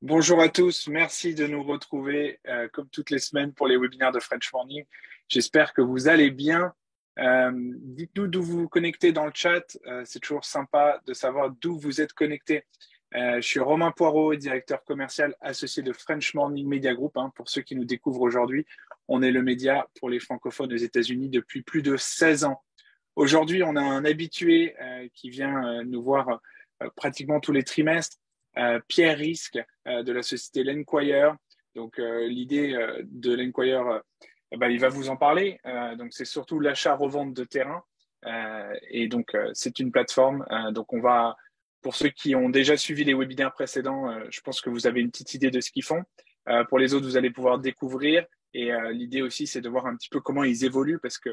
Bonjour à tous, merci de nous retrouver comme toutes les semaines pour les webinaires de French Morning. J'espère que vous allez bien. Dites-nous d'où vous vous connectez dans le chat. C'est toujours sympa de savoir d'où vous êtes connectés. Je suis Romain Poirot, directeur commercial associé de French Morning Media Group. Pour ceux qui nous découvrent aujourd'hui, on est le média pour les francophones aux États-Unis depuis plus de 16 ans. Aujourd'hui, on a un habitué qui vient nous voir pratiquement tous les trimestres. Pierre Risque de la société L'Enquire. Donc, l'idée de L'Enquire, il va vous en parler. Donc, c'est surtout l'achat-revente de terrain. Et donc, c'est une plateforme. Donc, pour ceux qui ont déjà suivi les webinaires précédents, je pense que vous avez une petite idée de ce qu'ils font. Pour les autres, vous allez pouvoir découvrir. Et l'idée aussi, c'est de voir un petit peu comment ils évoluent parce que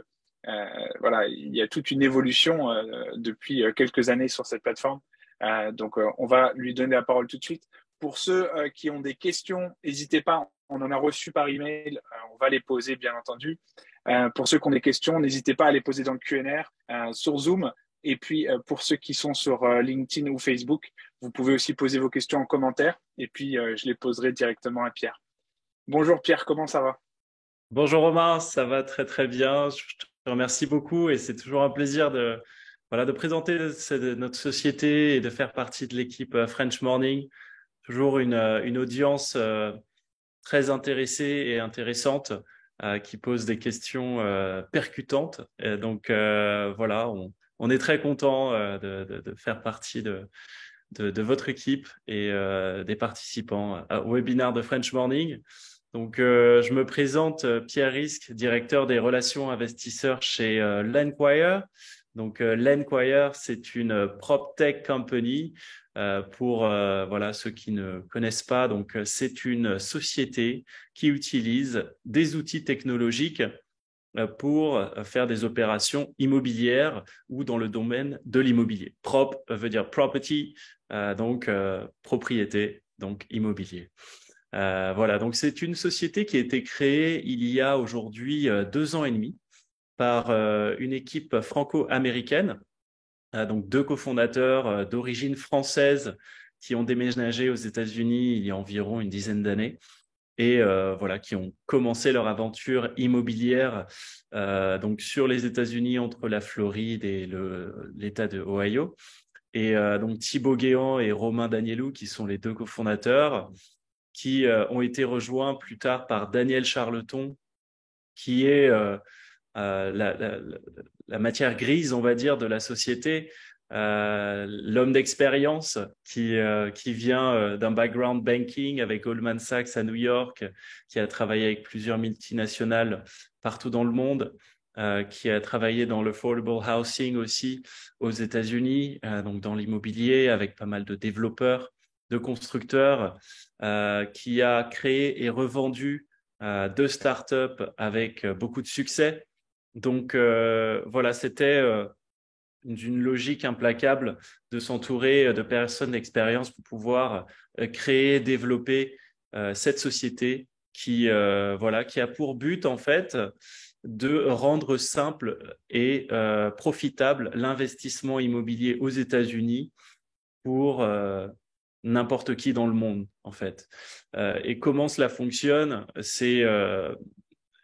voilà, il y a toute une évolution depuis quelques années sur cette plateforme. Donc, on va lui donner la parole tout de suite. Pour ceux qui ont des questions, n'hésitez pas, on en a reçu par email, on va les poser bien entendu. Pour ceux qui ont des questions, n'hésitez pas à les poser dans le Q&A sur Zoom. Et puis, pour ceux qui sont sur LinkedIn ou Facebook, vous pouvez aussi poser vos questions en commentaire. Et puis, je les poserai directement à Pierre. Bonjour Pierre, comment ça va? Bonjour Romain, ça va très très bien. Je te remercie beaucoup et c'est toujours un plaisir de présenter notre société et de faire partie de l'équipe French Morning. Toujours une audience très intéressée et intéressante qui pose des questions percutantes. Et donc voilà, on est très content de faire partie de votre équipe et des participants au webinaire de French Morning. Donc, je me présente Pierre Risque, directeur des relations investisseurs chez L'Enquire. Donc, L'Enquire, c'est une PropTech company. Pour voilà ceux qui ne connaissent pas, donc c'est une société qui utilise des outils technologiques pour faire des opérations immobilières ou dans le domaine de l'immobilier. Prop veut dire property, donc propriété, donc immobilier. Voilà, donc c'est une société qui a été créée il y a aujourd'hui 2 ans et demi par une équipe franco-américaine, donc deux cofondateurs d'origine française qui ont déménagé aux États-Unis il y a environ une dizaine d'années et voilà, qui ont commencé leur aventure immobilière donc sur les États-Unis entre la Floride et l'État de Ohio. Et donc Thibaut Guéant et Romain Danielou, qui sont les deux cofondateurs, qui ont été rejoints plus tard par Daniel Charleton, qui est la matière grise, on va dire, de la société, l'homme d'expérience qui vient d'un background banking avec Goldman Sachs à New York, qui a travaillé avec plusieurs multinationales partout dans le monde, qui a travaillé dans l'affordable housing aussi aux États-Unis, donc dans l'immobilier avec pas mal de développeurs, de constructeurs, qui a créé et revendu deux startups avec beaucoup de succès. Donc voilà, c'était d'une logique implacable de s'entourer de personnes d'expérience pour pouvoir créer, développer cette société voilà, qui a pour but en fait de rendre simple et profitable l'investissement immobilier aux États-Unis pour n'importe qui dans le monde, en fait. Et comment cela fonctionne?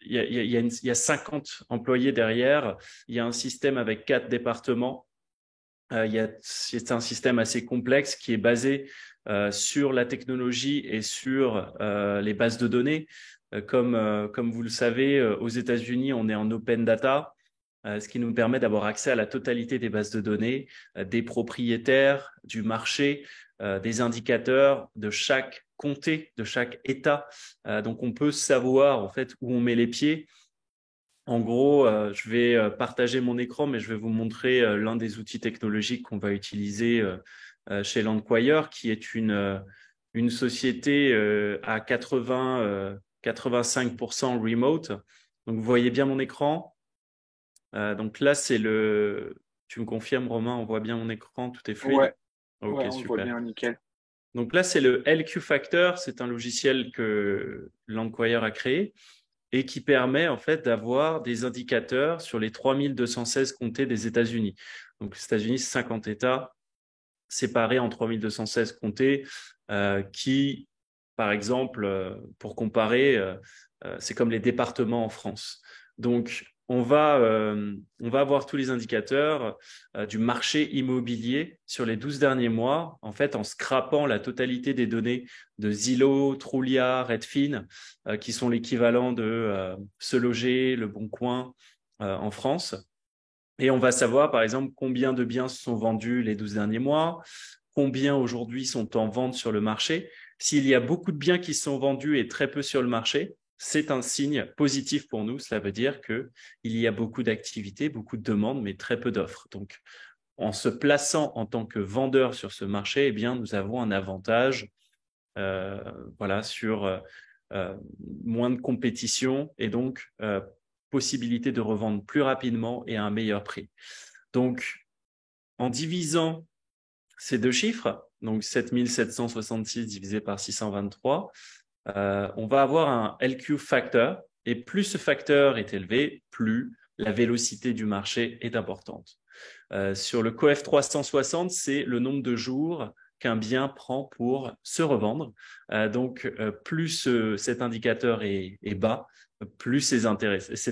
Il y a 50 employés derrière. Il y a un système avec 4 départements. C'est un système assez complexe qui est basé sur la technologie et sur les bases de données. Comme vous le savez, aux États-Unis, on est en open data, ce qui nous permet d'avoir accès à la totalité des bases de données, des propriétaires, du marché, des indicateurs de chaque comté, de chaque État. Donc, on peut savoir en fait où on met les pieds. En gros, je vais partager mon écran, mais je vais vous montrer l'un des outils technologiques qu'on va utiliser chez Landquire, qui est une société à 85% remote. Donc, vous voyez bien mon écran. Donc là, c'est le. Tu me confirmes, Romain, on voit bien mon écran, tout est fluide? Ouais, Ok, ouais, on le voit super. bien, nickel. Donc là, c'est le LQ Factor. C'est un logiciel que Landquire a créé et qui permet en fait d'avoir des indicateurs sur les 3216 comtés des États-Unis. Donc, les États-Unis, c'est 50 États séparés en 3216 comtés qui par exemple, pour comparer, c'est comme les départements en France. Donc, on va avoir tous les indicateurs du marché immobilier sur les 12 derniers mois, en fait, en scrapant la totalité des données de Zillow, Trulia, Redfin, qui sont l'équivalent de Se Loger, Le Bon Coin en France. Et on va savoir, par exemple, combien de biens se sont vendus les 12 derniers mois, combien aujourd'hui sont en vente sur le marché. S'il y a beaucoup de biens qui sont vendus et très peu sur le marché, c'est un signe positif pour nous. Cela veut dire qu'il y a beaucoup d'activités, beaucoup de demandes, mais très peu d'offres. Donc, en se plaçant en tant que vendeur sur ce marché, eh bien, nous avons un avantage sur moins de compétition et donc possibilité de revendre plus rapidement et à un meilleur prix. Donc, en divisant ces deux chiffres, donc 7766 divisé par 623, on va avoir un LQ factor, et plus ce facteur est élevé, plus la vélocité du marché est importante. Sur le COEF 360, c'est le nombre de jours qu'un bien prend pour se revendre. Donc, plus cet indicateur est bas, plus c'est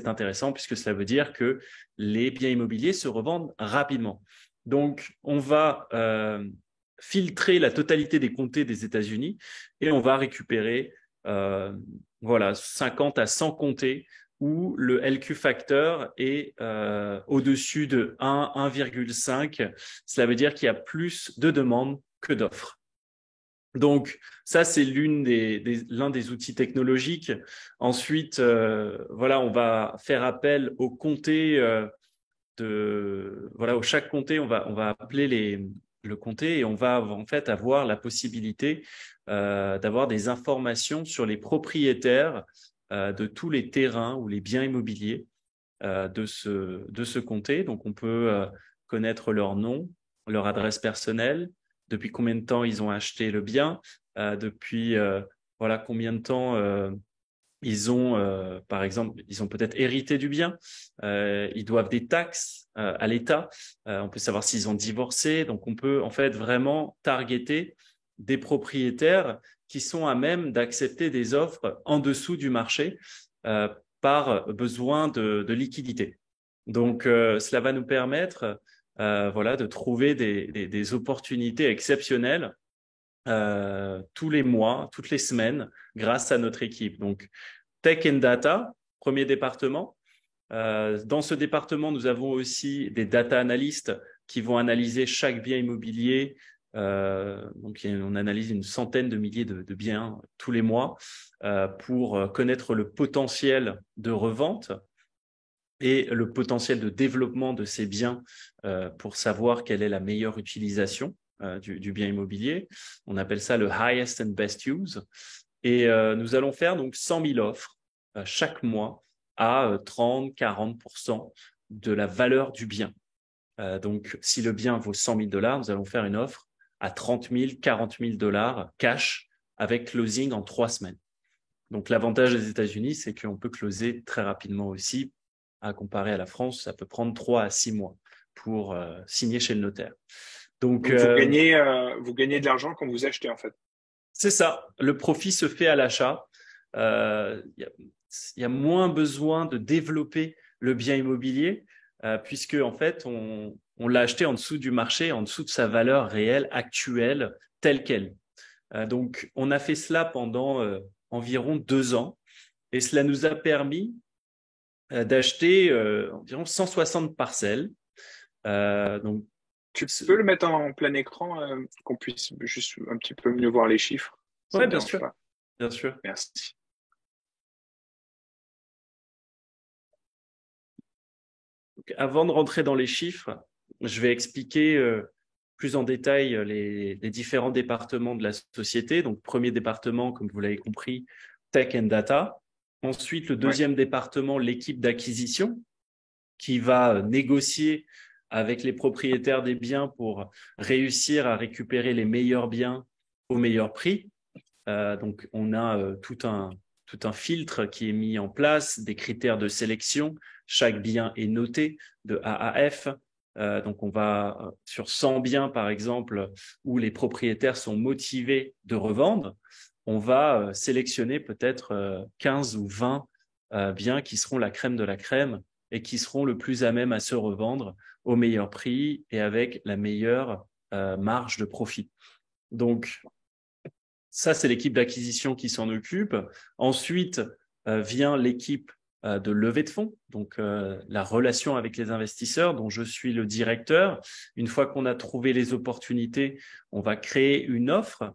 intéressant, puisque cela veut dire que les biens immobiliers se revendent rapidement. Donc, on va filtrer la totalité des comtés des États-Unis et on va récupérer 50 à 100 comtés où le LQ factor est au-dessus de 1, 1,5. Cela veut dire qu'il y a plus de demandes que d'offres. Donc, ça, c'est l'un des outils technologiques. Ensuite, on va faire appel au comté chaque comté, on va appeler le comté et on va en fait avoir la possibilité d'avoir des informations sur les propriétaires de tous les terrains ou les biens immobiliers de ce comté. Donc, on peut connaître leur nom, leur adresse personnelle, depuis combien de temps ils ont acheté le bien, depuis combien de temps ils ont, par exemple, ils ont peut-être hérité du bien, ils doivent des taxes à l'État, on peut savoir s'ils ont divorcé, donc on peut en fait vraiment targeter des propriétaires qui sont à même d'accepter des offres en dessous du marché par besoin de liquidité. Donc, cela va nous permettre de trouver des opportunités exceptionnelles tous les mois, toutes les semaines, grâce à notre équipe. Donc, Tech and Data, premier département. Dans ce département, nous avons aussi des data analystes qui vont analyser chaque bien immobilier. Donc, on analyse une centaine de milliers de biens tous les mois pour connaître le potentiel de revente et le potentiel de développement de ces biens pour savoir quelle est la meilleure utilisation du bien immobilier. On appelle ça le highest and best use. Et nous allons faire donc 100 000 offres chaque mois à 30-40% de la valeur du bien. Donc, si le bien vaut 100 000 $, nous allons faire une offre à 30 000, 40 000 $ cash avec closing en 3 semaines. Donc, l'avantage des États-Unis, c'est qu'on peut closer très rapidement aussi. À comparer à la France, ça peut prendre 3 à 6 mois pour signer chez le notaire. Donc vous gagnez de l'argent quand vous achetez, en fait. C'est ça. Le profit se fait à l'achat. Il y a moins besoin de développer le bien immobilier puisque en fait, on l'a acheté en dessous du marché, en dessous de sa valeur réelle, actuelle, telle qu'elle. Donc, on a fait cela pendant environ 2 ans et cela nous a permis d'acheter environ 160 parcelles. Donc, tu peux le mettre en plein écran, qu'on puisse juste un petit peu mieux voir les chiffres. Oui, bien sûr. Bien sûr. Merci. Donc, avant de rentrer dans les chiffres, je vais expliquer plus en détail les différents départements de la société. Donc, premier département, comme vous l'avez compris, Tech and Data. Ensuite, le deuxième département, l'équipe d'acquisition, qui va négocier avec les propriétaires des biens pour réussir à récupérer les meilleurs biens au meilleur prix. Donc, on a tout un filtre qui est mis en place, des critères de sélection. Chaque bien est noté de A à F. Donc, on va sur 100 biens, par exemple, où les propriétaires sont motivés de revendre. on va sélectionner peut-être 15 ou 20 biens qui seront la crème de la crème et qui seront le plus à même à se revendre au meilleur prix et avec la meilleure marge de profit. Donc, ça, c'est l'équipe d'acquisition qui s'en occupe. Ensuite, vient l'équipe de levée de fonds, donc la relation avec les investisseurs dont je suis le directeur. Une fois qu'on a trouvé les opportunités, on va créer une offre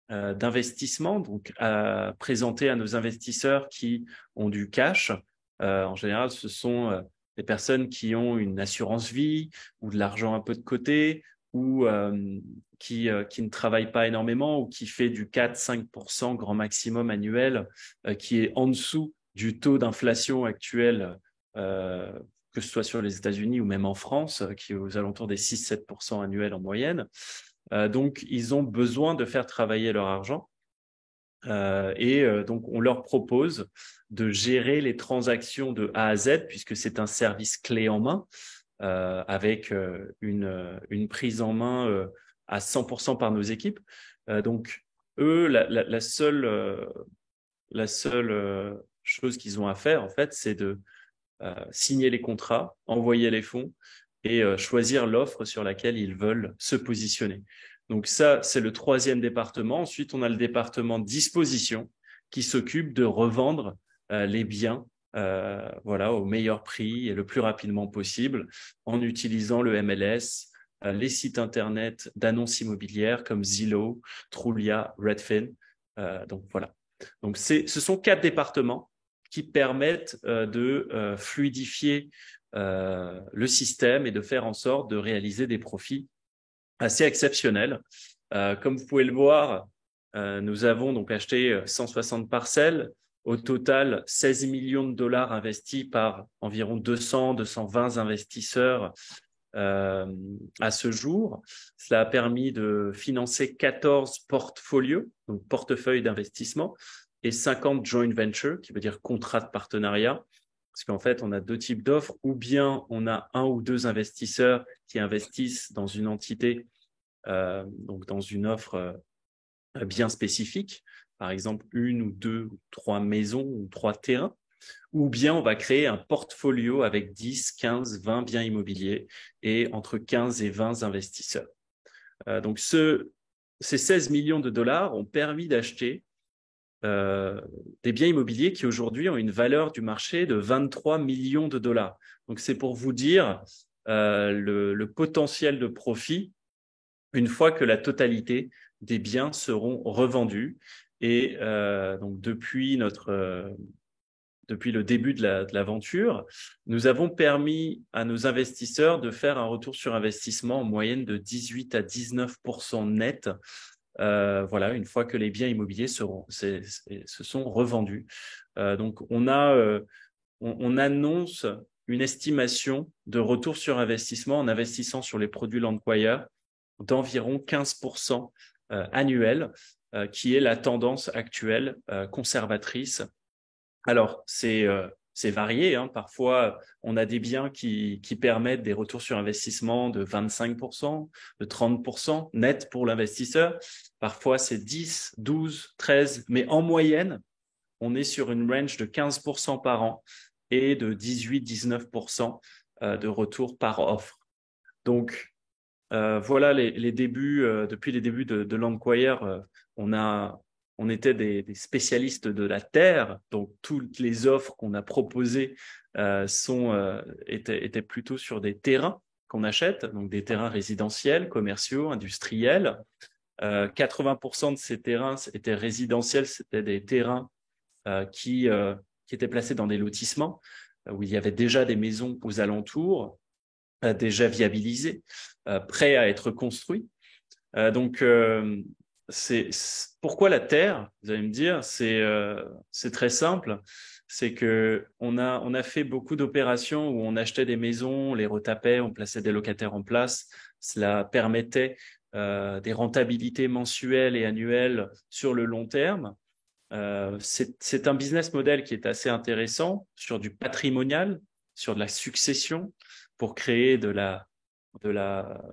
d'investissement, donc à présenter à nos investisseurs qui ont du cash. En général, ce sont des personnes qui ont une assurance vie ou de l'argent un peu de côté ou qui ne travaillent pas énormément ou qui fait du 4-5% grand maximum annuel, qui est en dessous du taux d'inflation actuel, que ce soit sur les États-Unis ou même en France, qui est aux alentours des 6-7% annuels en moyenne. Donc, ils ont besoin de faire travailler leur argent. Donc, on leur propose de gérer les transactions de A à Z, puisque c'est un service clé en main, avec une prise en main à 100% par nos équipes. Donc, eux, la seule chose qu'ils ont à faire, en fait, c'est de signer les contrats, envoyer les fonds et choisir l'offre sur laquelle ils veulent se positionner. Donc ça, c'est le troisième département. Ensuite, on a le département disposition qui s'occupe de revendre les biens voilà, au meilleur prix et le plus rapidement possible en utilisant le MLS, les sites Internet d'annonces immobilières comme Zillow, Trulia, Redfin. Donc voilà. Donc ce sont 4 départements qui permettent de fluidifier le système et de faire en sorte de réaliser des profits assez exceptionnels. Comme vous pouvez le voir, nous avons donc acheté 160 parcelles. Au total, 16 millions de dollars investis par environ 200-220 investisseurs à ce jour. Cela a permis de financer 14 portfolios, donc portefeuilles d'investissement, et 50 joint ventures, qui veut dire contrats de partenariat. Parce qu'en fait, on a 2 types d'offres, ou bien on a 1 ou 2 investisseurs qui investissent dans une entité, donc dans une offre bien spécifique, par exemple 1 ou 2 ou 3 maisons ou 3 terrains, ou bien on va créer un portfolio avec 10, 15, 20 biens immobiliers et entre 15 et 20 investisseurs. Donc ces 16 millions de dollars ont permis d'acheter des biens immobiliers qui aujourd'hui ont une valeur du marché de 23 millions de dollars. Donc c'est pour vous dire le potentiel de profit une fois que la totalité des biens seront revendus. Et donc depuis le début de l'aventure, nous avons permis à nos investisseurs de faire un retour sur investissement en moyenne de 18 à 19% net. Voilà, une fois que les biens immobiliers se sont revendus. Donc, on annonce une estimation de retour sur investissement en investissant sur les produits Landquire d'environ 15% annuel, qui est la tendance actuelle conservatrice. Alors, c'est varié, hein. Parfois, on a des biens qui permettent des retours sur investissement de 25%, de 30% net pour l'investisseur. Parfois, c'est 10, 12, 13, mais en moyenne, on est sur une range de 15% par an et de 18-19% de retour par offre. Donc, voilà les débuts, depuis les débuts de Landquire, on était des spécialistes de la terre, donc toutes les offres qu'on a proposées étaient plutôt sur des terrains qu'on achète, donc des terrains résidentiels, commerciaux, industriels. 80% de ces terrains étaient résidentiels, c'était des terrains qui étaient placés dans des lotissements où il y avait déjà des maisons aux alentours, déjà viabilisées, prêts à être construits. Donc, pourquoi la terre? Vous allez me dire, c'est très simple. C'est que on a fait beaucoup d'opérations où on achetait des maisons, on les retapait, on plaçait des locataires en place. Cela permettait des rentabilités mensuelles et annuelles sur le long terme. C'est un business model qui est assez intéressant sur du patrimonial, sur de la succession, pour créer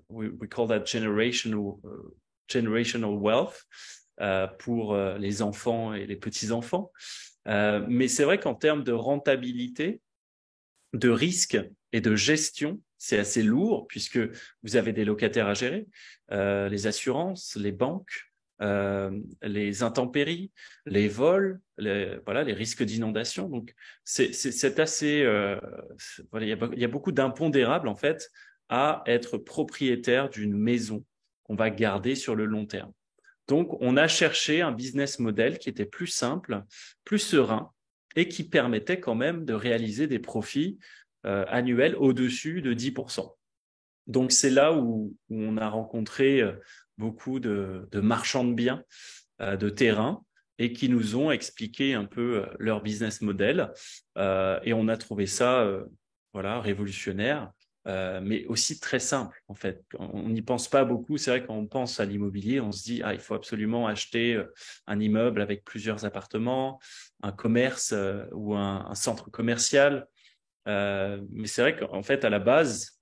we call that generational wealth. pour les enfants et les petits-enfants. Mais c'est vrai qu'en termes de rentabilité, de risque et de gestion, c'est assez lourd puisque vous avez des locataires à gérer, les assurances, les banques, les intempéries, les vols, les risques d'inondation. Donc, c'est assez… voilà, il y a beaucoup d'impondérables, en fait, à être propriétaire d'une maison qu'on va garder sur le long terme. Donc, on a cherché un business model qui était plus simple, plus serein et qui permettait quand même de réaliser des profits annuels au-dessus de 10%. Donc, c'est là où on a rencontré beaucoup de marchands de biens, de terrain, et qui nous ont expliqué un peu leur business model. Et on a trouvé ça voilà, révolutionnaire, mais aussi très simple, en fait. On n'y pense pas beaucoup. C'est vrai, quand on pense à l'immobilier, on se dit, ah, il faut absolument acheter un immeuble avec plusieurs appartements, un commerce ou un centre commercial. Mais c'est vrai qu'en fait, à la base,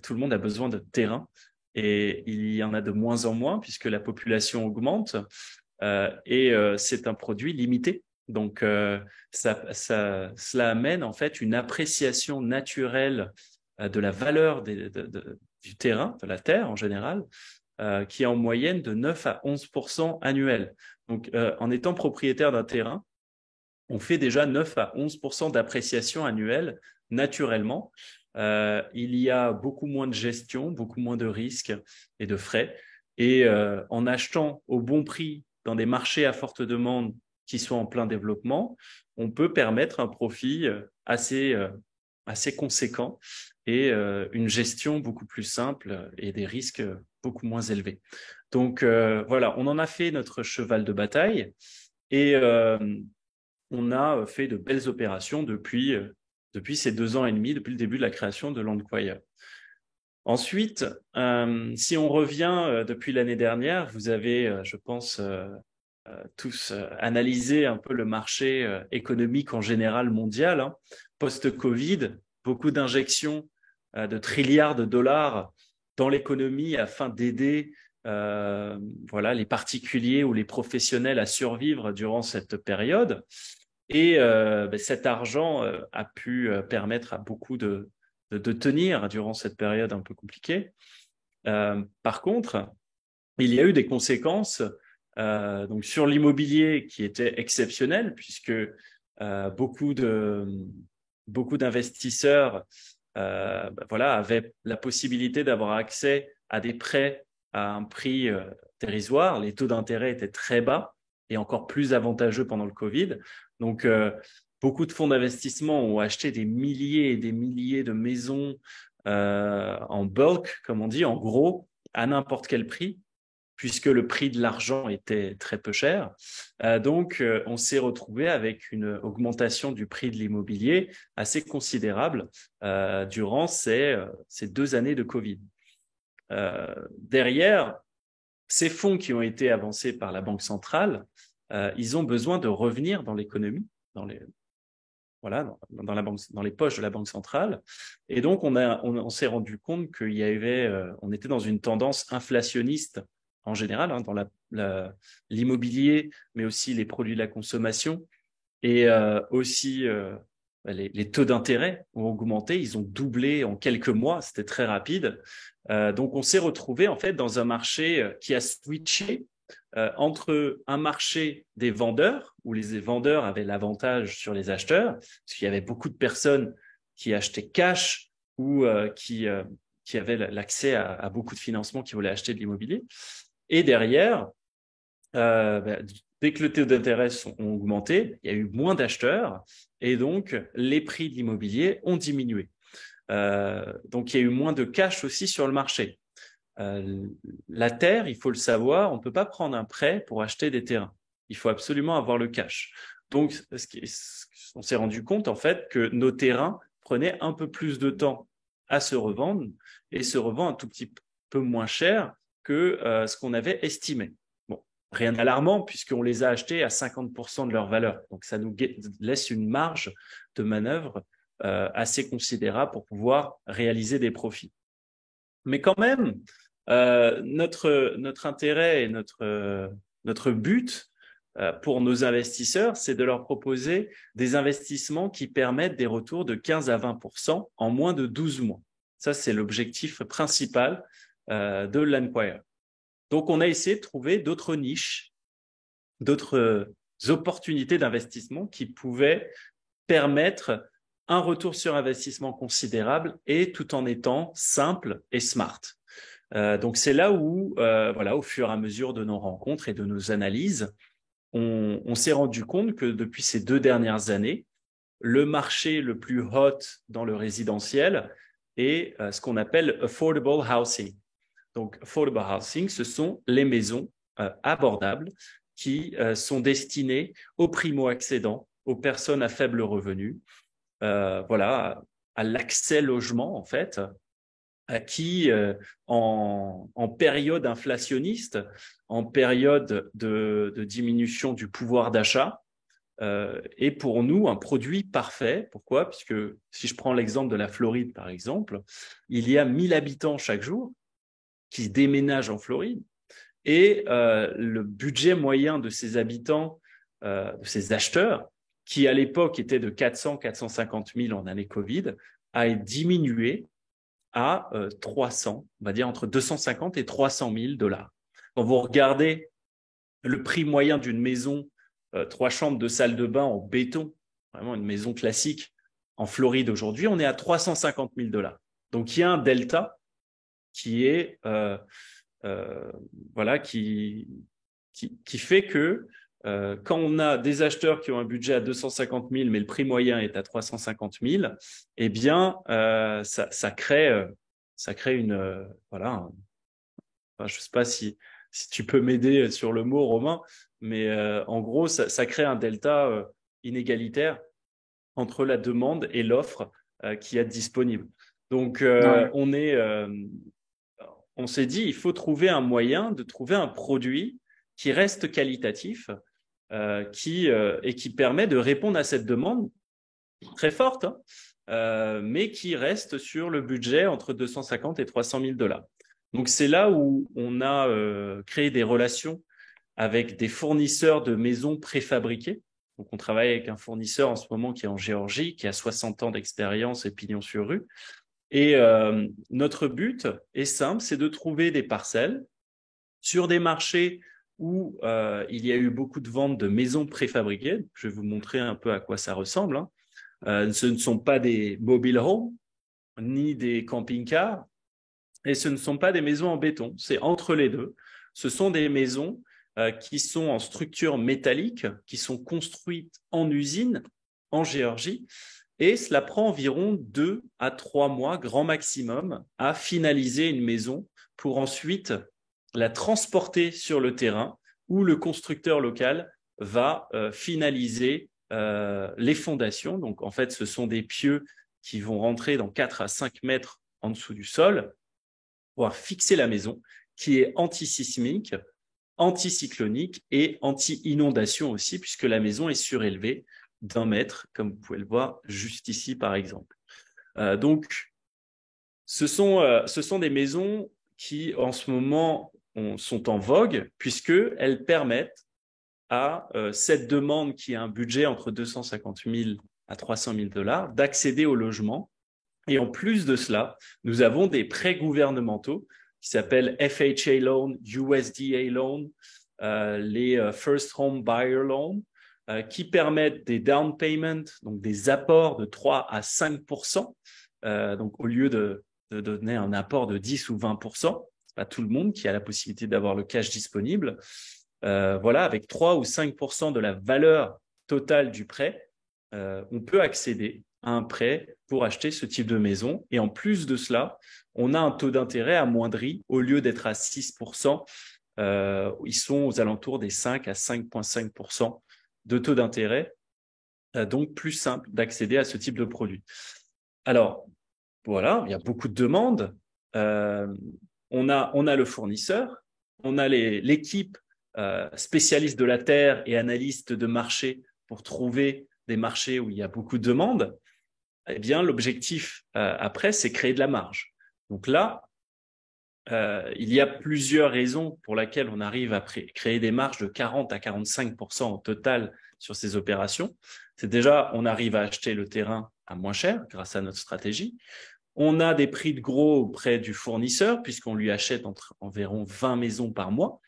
tout le monde a besoin de terrain et il y en a de moins en moins puisque la population augmente et c'est un produit limité. Donc, cela amène en fait une appréciation naturelle de la valeur du terrain, de la terre en général, qui est en moyenne de 9 à 11% annuel. Donc, en étant propriétaire d'un terrain, on fait déjà 9 à 11% d'appréciation annuelle naturellement. Il y a beaucoup moins de gestion, beaucoup moins de risques et de frais. Et en achetant au bon prix dans des marchés à forte demande qui sont en plein développement, on peut permettre un profit assez conséquent et une gestion beaucoup plus simple et des risques beaucoup moins élevés. Donc voilà, on en a fait notre cheval de bataille et on a fait de belles opérations depuis ces 2 ans et demi, depuis le début de la création de Landquire. Ensuite, si on revient depuis l'année dernière, vous avez, je pense, tous analysé un peu le marché économique en général mondial, hein. Post-Covid, beaucoup d'injections de trilliards de dollars dans l'économie afin d'aider voilà, les particuliers ou les professionnels à survivre durant cette période. Et cet argent a pu permettre à beaucoup de tenir durant cette période un peu compliquée. Par contre, il y a eu des conséquences donc sur l'immobilier qui étaient exceptionnelles puisque beaucoup d'investisseurs voilà, avaient la possibilité d'avoir accès à des prêts à un prix dérisoire. Les taux d'intérêt étaient très bas et encore plus avantageux pendant le Covid. Donc, beaucoup de fonds d'investissement ont acheté des milliers et des milliers de maisons en bulk, comme on dit, en gros, à n'importe quel prix, puisque le prix de l'argent était très peu cher. Donc, on s'est retrouvé avec une augmentation du prix de l'immobilier assez considérable durant ces 2 années de Covid. Derrière, ces fonds qui ont été avancés par la Banque centrale, ils ont besoin de revenir dans l'économie, voilà, dans les poches de la Banque centrale. Et donc, on s'est rendu compte qu'il y avait, on était dans une tendance inflationniste en général, hein, dans l'immobilier, mais aussi les produits de la consommation. Et aussi, les taux d'intérêt ont augmenté, ils ont doublé en quelques mois, c'était très rapide. Donc, on s'est retrouvé en fait dans un marché qui a switché entre un marché des vendeurs, où les vendeurs avaient l'avantage sur les acheteurs, parce qu'il y avait beaucoup de personnes qui achetaient cash ou qui avaient l'accès à beaucoup de financement, qui voulaient acheter de l'immobilier. Et derrière, dès que le taux d'intérêt ont augmenté, il y a eu moins d'acheteurs et donc les prix de l'immobilier ont diminué. Donc, il y a eu moins de cash aussi sur le marché. La terre, il faut le savoir, on ne peut pas prendre un prêt pour acheter des terrains. Il faut absolument avoir le cash. Donc, on s'est rendu compte en fait que nos terrains prenaient un peu plus de temps à se revendre et se revendent un tout petit peu moins cher que ce qu'on avait estimé. Bon, rien d'alarmant puisqu'on les a achetés à 50% de leur valeur. Donc, ça nous laisse une marge de manœuvre assez considérable pour pouvoir réaliser des profits. Mais quand même, notre intérêt et Notre but pour nos investisseurs, c'est de leur proposer des investissements qui permettent des retours de 15 à 20% en moins de 12 mois. Ça, c'est l'objectif principal de l'Enquire. Donc, on a essayé de trouver d'autres niches, d'autres opportunités d'investissement qui pouvaient permettre un retour sur investissement considérable et tout en étant simple et smart. Donc, c'est là où, au fur et à mesure de nos rencontres et de nos analyses, on s'est rendu compte que depuis ces 2 dernières années, le marché le plus hot dans le résidentiel est ce qu'on appelle affordable housing. Donc, affordable housing, ce sont les maisons abordables qui sont destinées aux primo-accédants, aux personnes à faible revenu, à l'accès logement, en fait, qui, en période inflationniste, en période de diminution du pouvoir d'achat, est pour nous un produit parfait. Pourquoi? Puisque si je prends l'exemple de la Floride, par exemple, il y a 1000 habitants chaque jour qui déménagent en Floride et le budget moyen de ces habitants, de ces acheteurs, qui à l'époque était de 400-450 000 en année Covid, a diminué à 300, on va dire entre 250 et 300 000 dollars. Quand vous regardez le prix moyen d'une maison, 3 chambres, 2 salles de bain en béton, vraiment une maison classique en Floride aujourd'hui, on est à 350 000 dollars. Donc il y a un delta qui est qui fait que quand on a des acheteurs qui ont un budget à 250 000, mais le prix moyen est à 350 000, eh bien, ça crée une, je sais pas si tu peux m'aider sur le mot, Romain, mais en gros, ça crée un delta inégalitaire entre la demande et l'offre qui est disponible. Donc, Ouais. on s'est dit, il faut trouver un moyen de trouver un produit qui reste qualitatif et qui permet de répondre à cette demande très forte, mais qui reste sur le budget entre 250 et 300 000 dollars. Donc, c'est là où on a créé des relations avec des fournisseurs de maisons préfabriquées. Donc, on travaille avec un fournisseur en ce moment qui est en Géorgie, qui a 60 ans d'expérience et pignon sur rue. Et notre but est simple, c'est de trouver des parcelles sur des marchés où il y a eu beaucoup de ventes de maisons préfabriquées. Je vais vous montrer un peu à quoi ça ressemble. Ce ne sont pas des mobile homes, ni des camping-cars, et ce ne sont pas des maisons en béton. C'est entre les deux. Ce sont des maisons qui sont en structure métallique, qui sont construites en usine en Géorgie, et cela prend environ 2 à 3 mois, grand maximum, à finaliser une maison pour ensuite la transporter sur le terrain où le constructeur local va finaliser les fondations. Donc, en fait, ce sont des pieux qui vont rentrer dans 4 à 5 mètres en dessous du sol pour fixer la maison, qui est antisismique, anticyclonique et anti-inondation aussi, puisque la maison est surélevée d'1 mètre, comme vous pouvez le voir juste ici, par exemple. Donc, ce sont des maisons qui, en ce moment, sont en vogue, puisqu'elles permettent à cette demande qui a un budget entre 250 000 à 300 000 dollars d'accéder au logement. Et en plus de cela, nous avons des prêts gouvernementaux qui s'appellent FHA Loan, USDA Loan, les First Home Buyer Loan, qui permettent des down payments, donc des apports de 3 à 5%. Donc, au lieu de donner un apport de 10 ou 20%, c'est pas tout le monde qui a la possibilité d'avoir le cash disponible. Avec 3 ou 5% de la valeur totale du prêt, on peut accéder à un prêt pour acheter ce type de maison. Et en plus de cela, on a un taux d'intérêt amoindri. Au lieu d'être à 6%, ils sont aux alentours des 5 à 5,5% de taux d'intérêt. Donc, plus simple d'accéder à ce type de produit. Alors, voilà, il y a beaucoup de demandes. On a le fournisseur, on a l'équipe spécialiste de la terre et analyste de marché pour trouver des marchés où il y a beaucoup de demandes. Eh bien, l'objectif après, c'est créer de la marge. Donc là, il y a plusieurs raisons pour lesquelles on arrive à créer des marges de 40 à 45% au total sur ces opérations. C'est déjà, on arrive à acheter le terrain à moins cher grâce à notre stratégie. On a des prix de gros auprès du fournisseur puisqu'on lui achète environ 20 maisons par mois.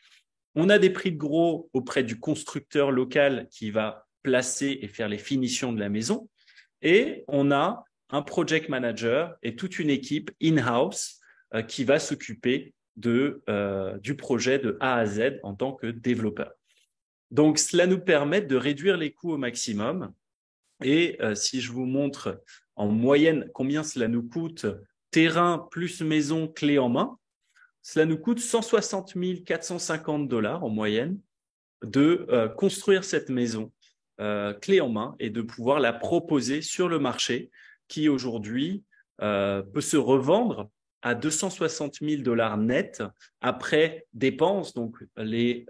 On a des prix de gros auprès du constructeur local qui va placer et faire les finitions de la maison. Et on a un project manager et toute une équipe in-house qui va s'occuper du projet de A à Z en tant que développeur. Donc, cela nous permet de réduire les coûts au maximum. Et si je vous montre en moyenne combien cela nous coûte, terrain plus maison clé en main, cela nous coûte 160 450 $ en moyenne de construire cette maison clé en main et de pouvoir la proposer sur le marché qui aujourd'hui peut se revendre à 260 000 $ net après dépenses, donc les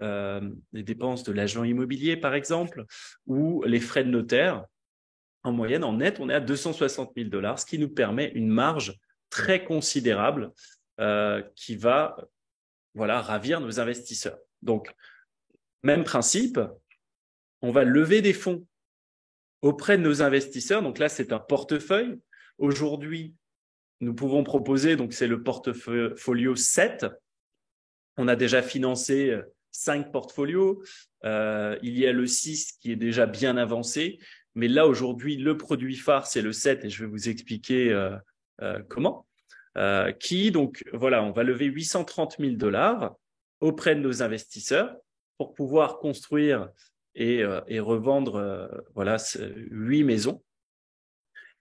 dépenses de l'agent immobilier par exemple ou les frais de notaire. En moyenne, en net, on est à 260 000 $, ce qui nous permet une marge très considérable qui va ravir nos investisseurs. Donc, même principe, on va lever des fonds auprès de nos investisseurs. Donc là, c'est un portefeuille. Aujourd'hui, nous pouvons proposer, donc c'est le portfolio 7. On a déjà financé 5 portfolios. Il y a le 6 qui est déjà bien avancé. Mais là, aujourd'hui, le produit phare, c'est le 7 et je vais vous expliquer comment. Donc, voilà, on va lever 830 000 $ auprès de nos investisseurs pour pouvoir construire et revendre 8 maisons.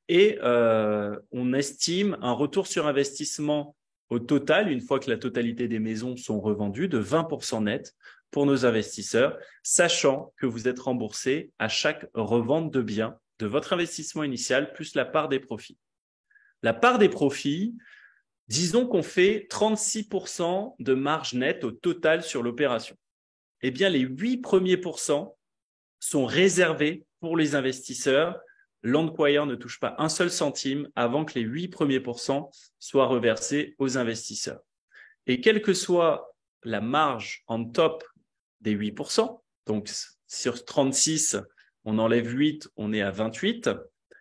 Et on estime un retour sur investissement au total, une fois que la totalité des maisons sont revendues, de 20% net pour nos investisseurs, sachant que vous êtes remboursé à chaque revente de biens de votre investissement initial plus la part des profits. La part des profits, disons qu'on fait 36% de marge nette au total sur l'opération. Eh bien, les 8 premiers pourcents sont réservés pour les investisseurs. Landquire ne touche pas un seul centime avant que les 8 premiers pourcents soient reversés aux investisseurs. Et quelle que soit la marge en top des 8%, donc sur 36, on enlève 8, on est à 28,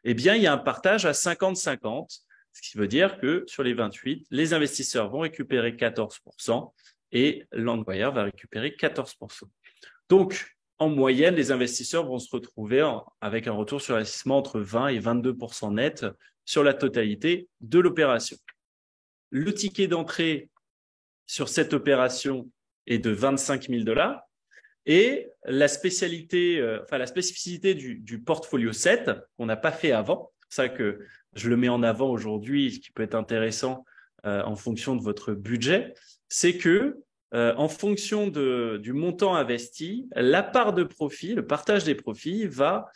eh bien, il y a un partage à 50-50, ce qui veut dire que sur les 28, les investisseurs vont récupérer 14% et Landquire va récupérer 14%. Donc, en moyenne, les investisseurs vont se retrouver avec un retour sur investissement entre 20 et 22% net sur la totalité de l'opération. Le ticket d'entrée sur cette opération est de 25 000 $ et la spécificité du portfolio 7 qu'on n'a pas fait avant, c'est ça que je le mets en avant aujourd'hui, ce qui peut être intéressant en fonction de votre budget, c'est que en fonction du montant investi, la part de profit, le partage des profits va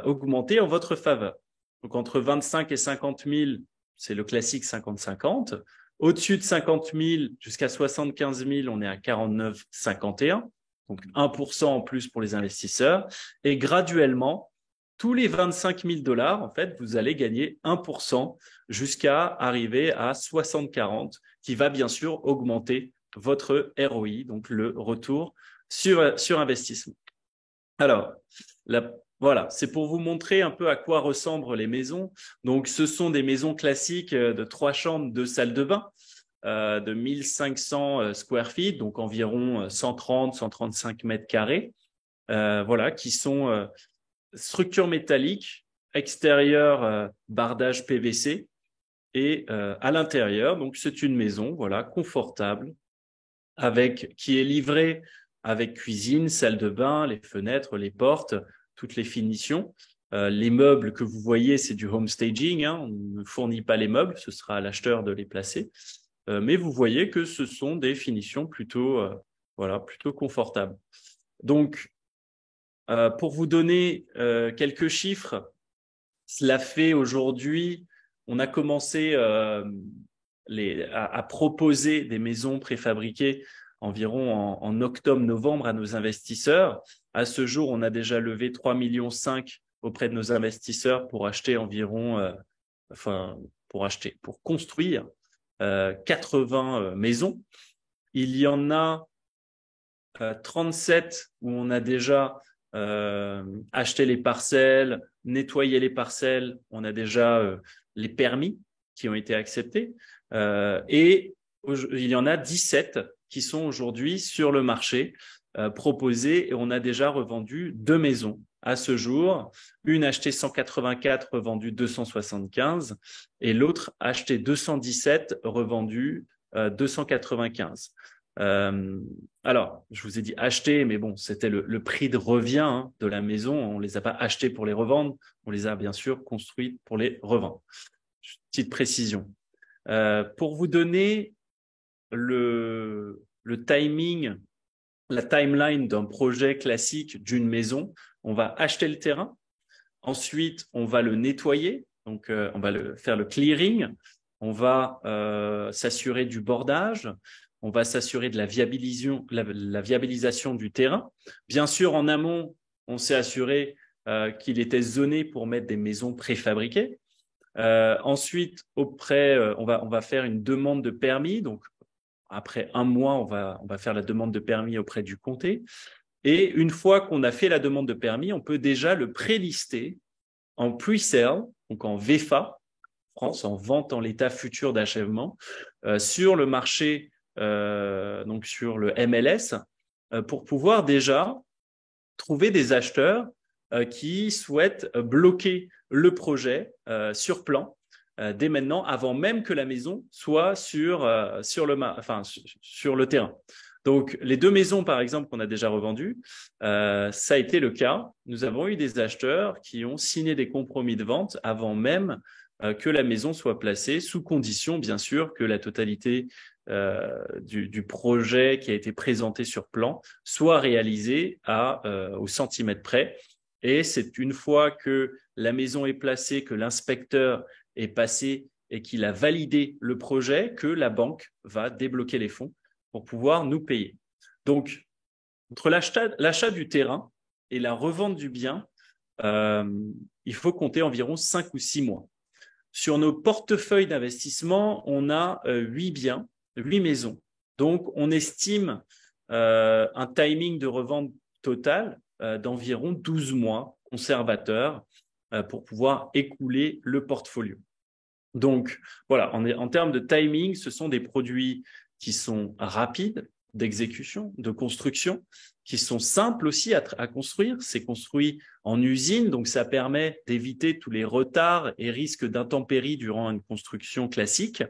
augmenter en votre faveur. Donc, entre 25 et 50 000, c'est le classique 50-50. Au-dessus de 50 000 jusqu'à 75 000, on est à 49-51. Donc, 1% en plus pour les investisseurs. Et graduellement, tous les 25 000 $, en fait, vous allez gagner 1% jusqu'à arriver à 60-40, qui va bien sûr augmenter votre ROI, donc le retour sur investissement. Alors, voilà, c'est pour vous montrer un peu à quoi ressemblent les maisons. Donc, ce sont des maisons classiques de 3 chambres, 2 salles de bain, de 1500 square feet, donc environ 130-135 mètres carrés, qui sont structure métallique, extérieur bardage PVC et à l'intérieur, donc c'est une maison, confortable, qui est livrée avec cuisine, salle de bain, les fenêtres, les portes, toutes les finitions. Les meubles que vous voyez, c'est du home staging, on ne fournit pas les meubles, ce sera à l'acheteur de les placer. Mais vous voyez que ce sont des finitions plutôt confortables. Donc, pour vous donner quelques chiffres, cela fait aujourd'hui, on a commencé à proposer des maisons préfabriquées environ en octobre-novembre à nos investisseurs. À ce jour, on a déjà levé 3,5 millions auprès de nos investisseurs pour acheter pour construire 80 maisons. Il y en a 37 où on a déjà acheté les parcelles, nettoyé les parcelles, on a déjà les permis qui ont été acceptés. Et il y en a 17 qui sont aujourd'hui sur le marché proposés et on a déjà revendu 2 maisons à ce jour. Une achetée 184, revendue 275 et l'autre achetée 217, revendue 295. Alors, je vous ai dit acheter, mais bon, c'était le prix de revient de la maison. On ne les a pas achetés pour les revendre, on les a bien sûr construites pour les revendre. Petite précision. Pour vous donner le timing, la timeline d'un projet classique d'une maison, on va acheter le terrain, ensuite on va le nettoyer, donc on va faire le clearing, on va s'assurer du bordage, on va s'assurer de la viabilisation du terrain. Bien sûr, en amont, on s'est assuré qu'il était zoné pour mettre des maisons préfabriquées. Ensuite, on va faire une demande de permis. Donc, après un mois, on va faire la demande de permis auprès du comté. Et une fois qu'on a fait la demande de permis, on peut déjà le prélister en pre-sale, donc en VFA, France, en vente en l'état futur d'achèvement, sur le marché, donc sur le MLS, pour pouvoir déjà trouver des acheteurs qui souhaitent bloquer le projet sur plan dès maintenant, avant même que la maison soit sur le terrain. Donc, les 2 maisons, par exemple, qu'on a déjà revendues, ça a été le cas. Nous avons eu des acheteurs qui ont signé des compromis de vente avant même que la maison soit placée, sous condition, bien sûr, que la totalité du projet qui a été présenté sur plan soit réalisée au centimètre près. Et c'est une fois que la maison est placée, que l'inspecteur est passé et qu'il a validé le projet, que la banque va débloquer les fonds pour pouvoir nous payer. Donc, entre l'achat du terrain et la revente du bien, il faut compter environ 5 ou 6 mois. Sur nos portefeuilles d'investissement, on a 8 biens, 8 maisons. Donc, on estime un timing de revente total d'environ 12 mois conservateur pour pouvoir écouler le portfolio. Donc, voilà, en termes de timing, ce sont des produits qui sont rapides d'exécution, de construction, qui sont simples aussi à construire. C'est construit en usine, donc ça permet d'éviter tous les retards et risques d'intempéries durant une construction classique.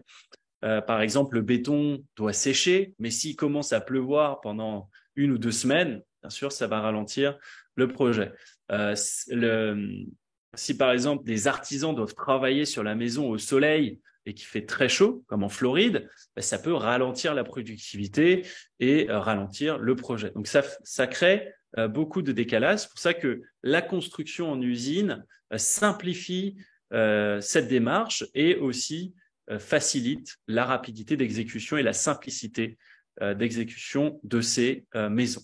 Par exemple, le béton doit sécher, mais s'il commence à pleuvoir pendant 1 ou 2 semaines, bien sûr, ça va ralentir le projet. Si par exemple des artisans doivent travailler sur la maison au soleil et qu'il fait très chaud, comme en Floride, ça peut ralentir la productivité et ralentir le projet. Donc ça crée beaucoup de décalage. C'est pour ça que la construction en usine simplifie cette démarche et aussi facilite la rapidité d'exécution et la simplicité d'exécution de ces maisons.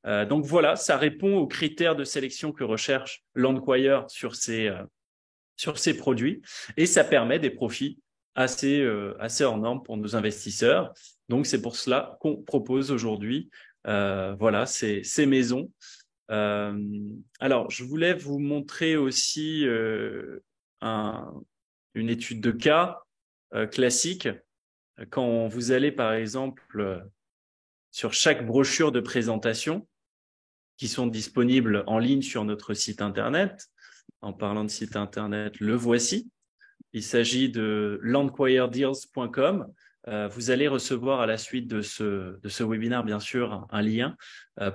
Donc voilà, ça répond aux critères de sélection que recherche l'Enquire sur ces produits et ça permet des profits assez hors normes pour nos investisseurs. Donc c'est pour cela qu'on propose aujourd'hui voilà ces maisons. Alors je voulais vous montrer aussi une étude de cas classique. Quand vous allez par exemple sur chaque brochure de présentation qui sont disponibles en ligne sur notre site internet. En parlant de site internet, le voici. Il s'agit de landquiredeals.com. Vous allez recevoir à la suite de ce webinaire, bien sûr, un lien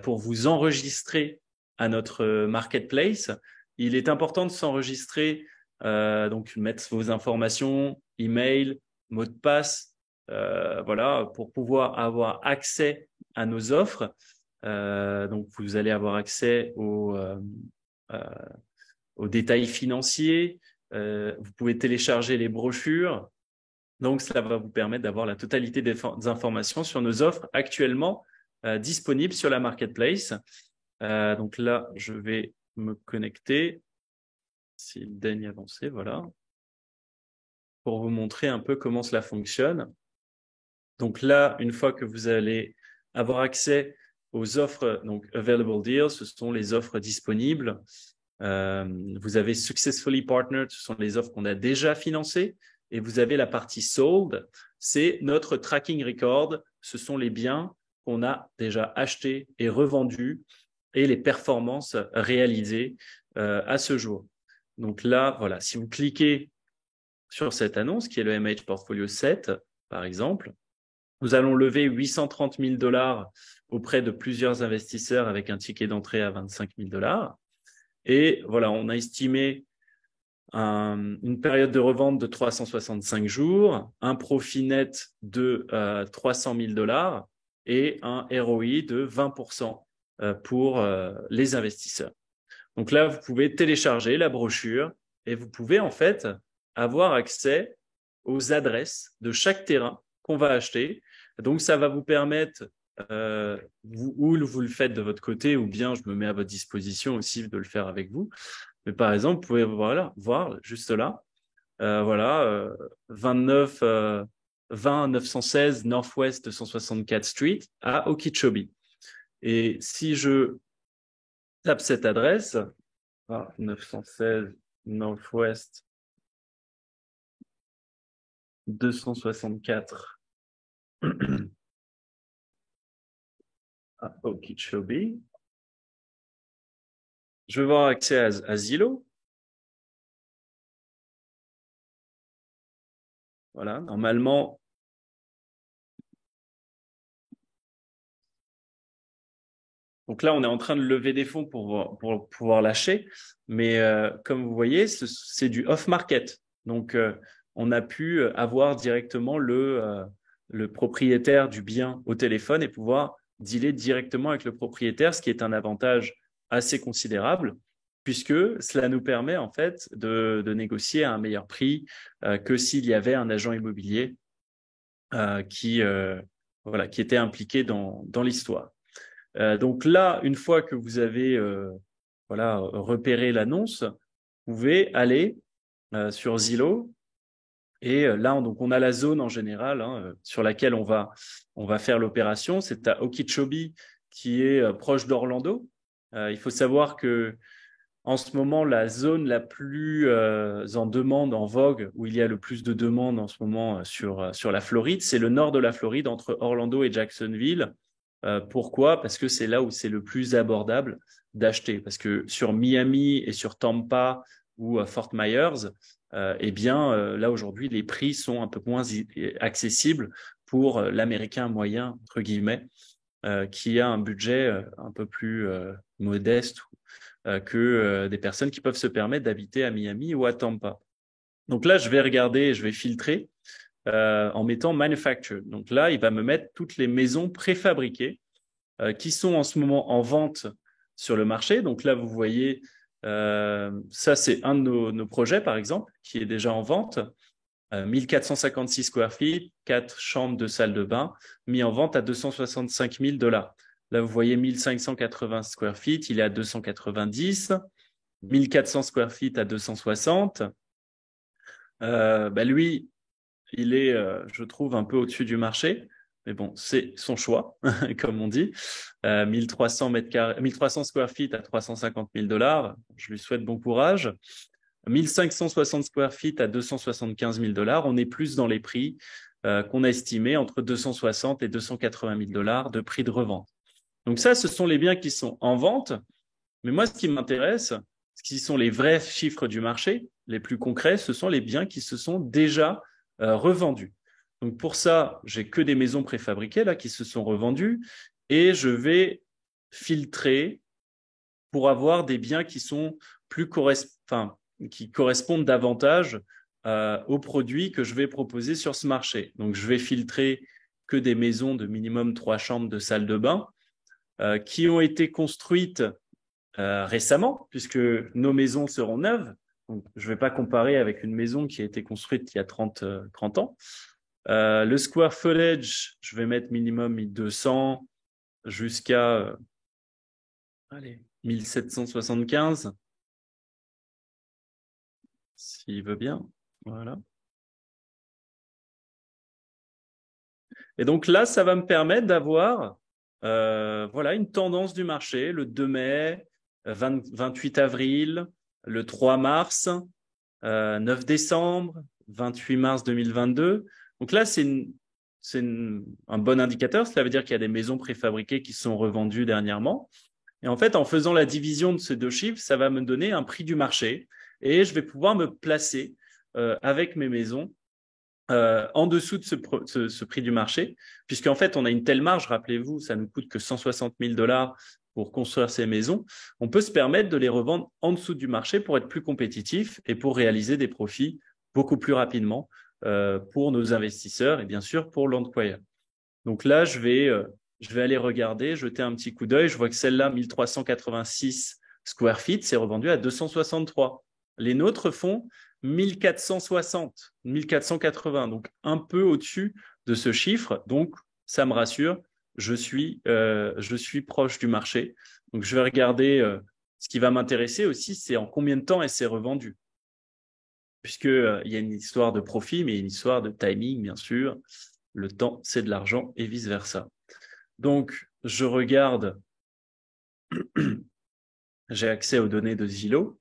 pour vous enregistrer à notre marketplace. Il est important de s'enregistrer, donc mettre vos informations, email, mot de passe, voilà, pour pouvoir avoir accès à nos offres. Donc, vous allez avoir accès aux détails financiers. Vous pouvez télécharger les brochures. Donc, ça va vous permettre d'avoir la totalité des informations sur nos offres actuellement disponibles sur la marketplace. Donc là, je vais me connecter. S'il daigne avancer, voilà. Pour vous montrer un peu comment cela fonctionne. Donc là, une fois que vous allez avoir accès aux offres, donc Available Deals, ce sont les offres disponibles. Vous avez Successfully Partnered, ce sont les offres qu'on a déjà financées. Et vous avez la partie Sold, c'est notre tracking record, ce sont les biens qu'on a déjà achetés et revendus et les performances réalisées à ce jour. Donc là, voilà, si vous cliquez sur cette annonce, qui est le MH Portfolio 7, par exemple, nous allons lever 830 000 $ auprès de plusieurs investisseurs avec un ticket d'entrée à 25 000 $. Et voilà, on a estimé une période de revente de 365 jours, un profit net de 300 000 $ et un ROI de 20% pour les investisseurs. Donc là, vous pouvez télécharger la brochure et vous pouvez en fait avoir accès aux adresses de chaque terrain qu'on va acheter. Donc ça va vous permettre, ou vous le faites de votre côté, ou bien je me mets à votre disposition aussi de le faire avec vous. Mais par exemple, vous pouvez voir juste là, 29 20 916 Northwest 264 Street à Okeechobee. Et si je tape cette adresse, 916 Northwest 264 à Okeechobee, je vais avoir accès à Zillow. Voilà, normalement, donc là, on est en train de lever des fonds pour pouvoir lâcher, mais comme vous voyez, c'est du off-market. Donc, on a pu avoir directement le propriétaire du bien au téléphone et pouvoir dealer directement avec le propriétaire, ce qui est un avantage assez considérable, puisque cela nous permet en fait de négocier à un meilleur prix que s'il y avait un agent immobilier qui était impliqué dans l'histoire. Donc là, une fois que vous avez repéré l'annonce, vous pouvez aller sur Zillow et là, donc on a la zone en général sur laquelle on va faire l'opération. C'est à Okeechobee qui est proche d'Orlando. Il faut savoir que en ce moment, la zone la plus en demande, en vogue, où il y a le plus de demandes en ce moment sur la Floride, c'est le nord de la Floride, entre Orlando et Jacksonville. Pourquoi? Parce que c'est là où c'est le plus abordable d'acheter. Parce que sur Miami et sur Tampa ou Fort Myers, là aujourd'hui, les prix sont un peu moins accessibles pour l'Américain moyen, entre guillemets, qui a un budget un peu plus modeste que des personnes qui peuvent se permettre d'habiter à Miami ou à Tampa. Donc là, je vais regarder, je vais filtrer en mettant manufactured. Donc là, il va me mettre toutes les maisons préfabriquées qui sont en ce moment en vente sur le marché. Donc là, vous voyez, ça c'est un de nos projets, par exemple, qui est déjà en vente. 1456 square feet, 4 chambres, 2 salles de bain, mis en vente à 265 000 $. Là, vous voyez 1580 square feet, il est à 290. 1400 square feet à 260. Lui, il est, je trouve, un peu au-dessus du marché. Mais bon, c'est son choix, comme on dit. 1300 mètres carrés, 1300 square feet à 350 000 $. Je lui souhaite bon courage. 1560 square feet à 275 000 $. On est plus dans les prix qu'on a estimés entre 260 et 280 000 $ de prix de revente. Donc ça, ce sont les biens qui sont en vente. Mais moi, ce qui m'intéresse, ce qui sont les vrais chiffres du marché, les plus concrets, ce sont les biens qui se sont déjà revendus. Donc pour ça, j'ai que des maisons préfabriquées là qui se sont revendues et je vais filtrer pour avoir des biens qui sont qui correspondent davantage aux produits que je vais proposer sur ce marché. Donc je vais filtrer que des maisons de minimum 3 chambres, 2 salles de bain qui ont été construites récemment, puisque nos maisons seront neuves. Donc, je ne vais pas comparer avec une maison qui a été construite il y a 30 ans. Le square footage, je vais mettre minimum 1200 jusqu'à 1775, s'il veut bien. Voilà. Et donc là, ça va me permettre d'avoir voilà, une tendance du marché le 2 mai, 28 avril, le 3 mars, 9 décembre, 28 mars 2022. Donc là, un bon indicateur. Cela veut dire qu'il y a des maisons préfabriquées qui sont revendues dernièrement. Et en fait, en faisant la division de ces deux chiffres, ça va me donner un prix du marché et je vais pouvoir me placer avec mes maisons en dessous de ce prix du marché, puisqu'en fait, on a une telle marge, rappelez-vous, ça ne coûte que 160 000 $ pour construire ces maisons, on peut se permettre de les revendre en dessous du marché pour être plus compétitif et pour réaliser des profits beaucoup plus rapidement pour nos investisseurs et bien sûr pour l'employeur. Donc là, je vais aller regarder, jeter un petit coup d'œil. Je vois que celle-là, 1386 square feet, c'est revendu à 263. Les nôtres font 1460, 1480, donc un peu au-dessus de ce chiffre. Donc, ça me rassure, je suis proche du marché. Donc, je vais regarder ce qui va m'intéresser aussi, c'est en combien de temps elle s'est revendue. Puisqu'il y a une histoire de profit, mais une histoire de timing, bien sûr. Le temps, c'est de l'argent et vice-versa. Donc, je regarde, j'ai accès aux données de Zillow.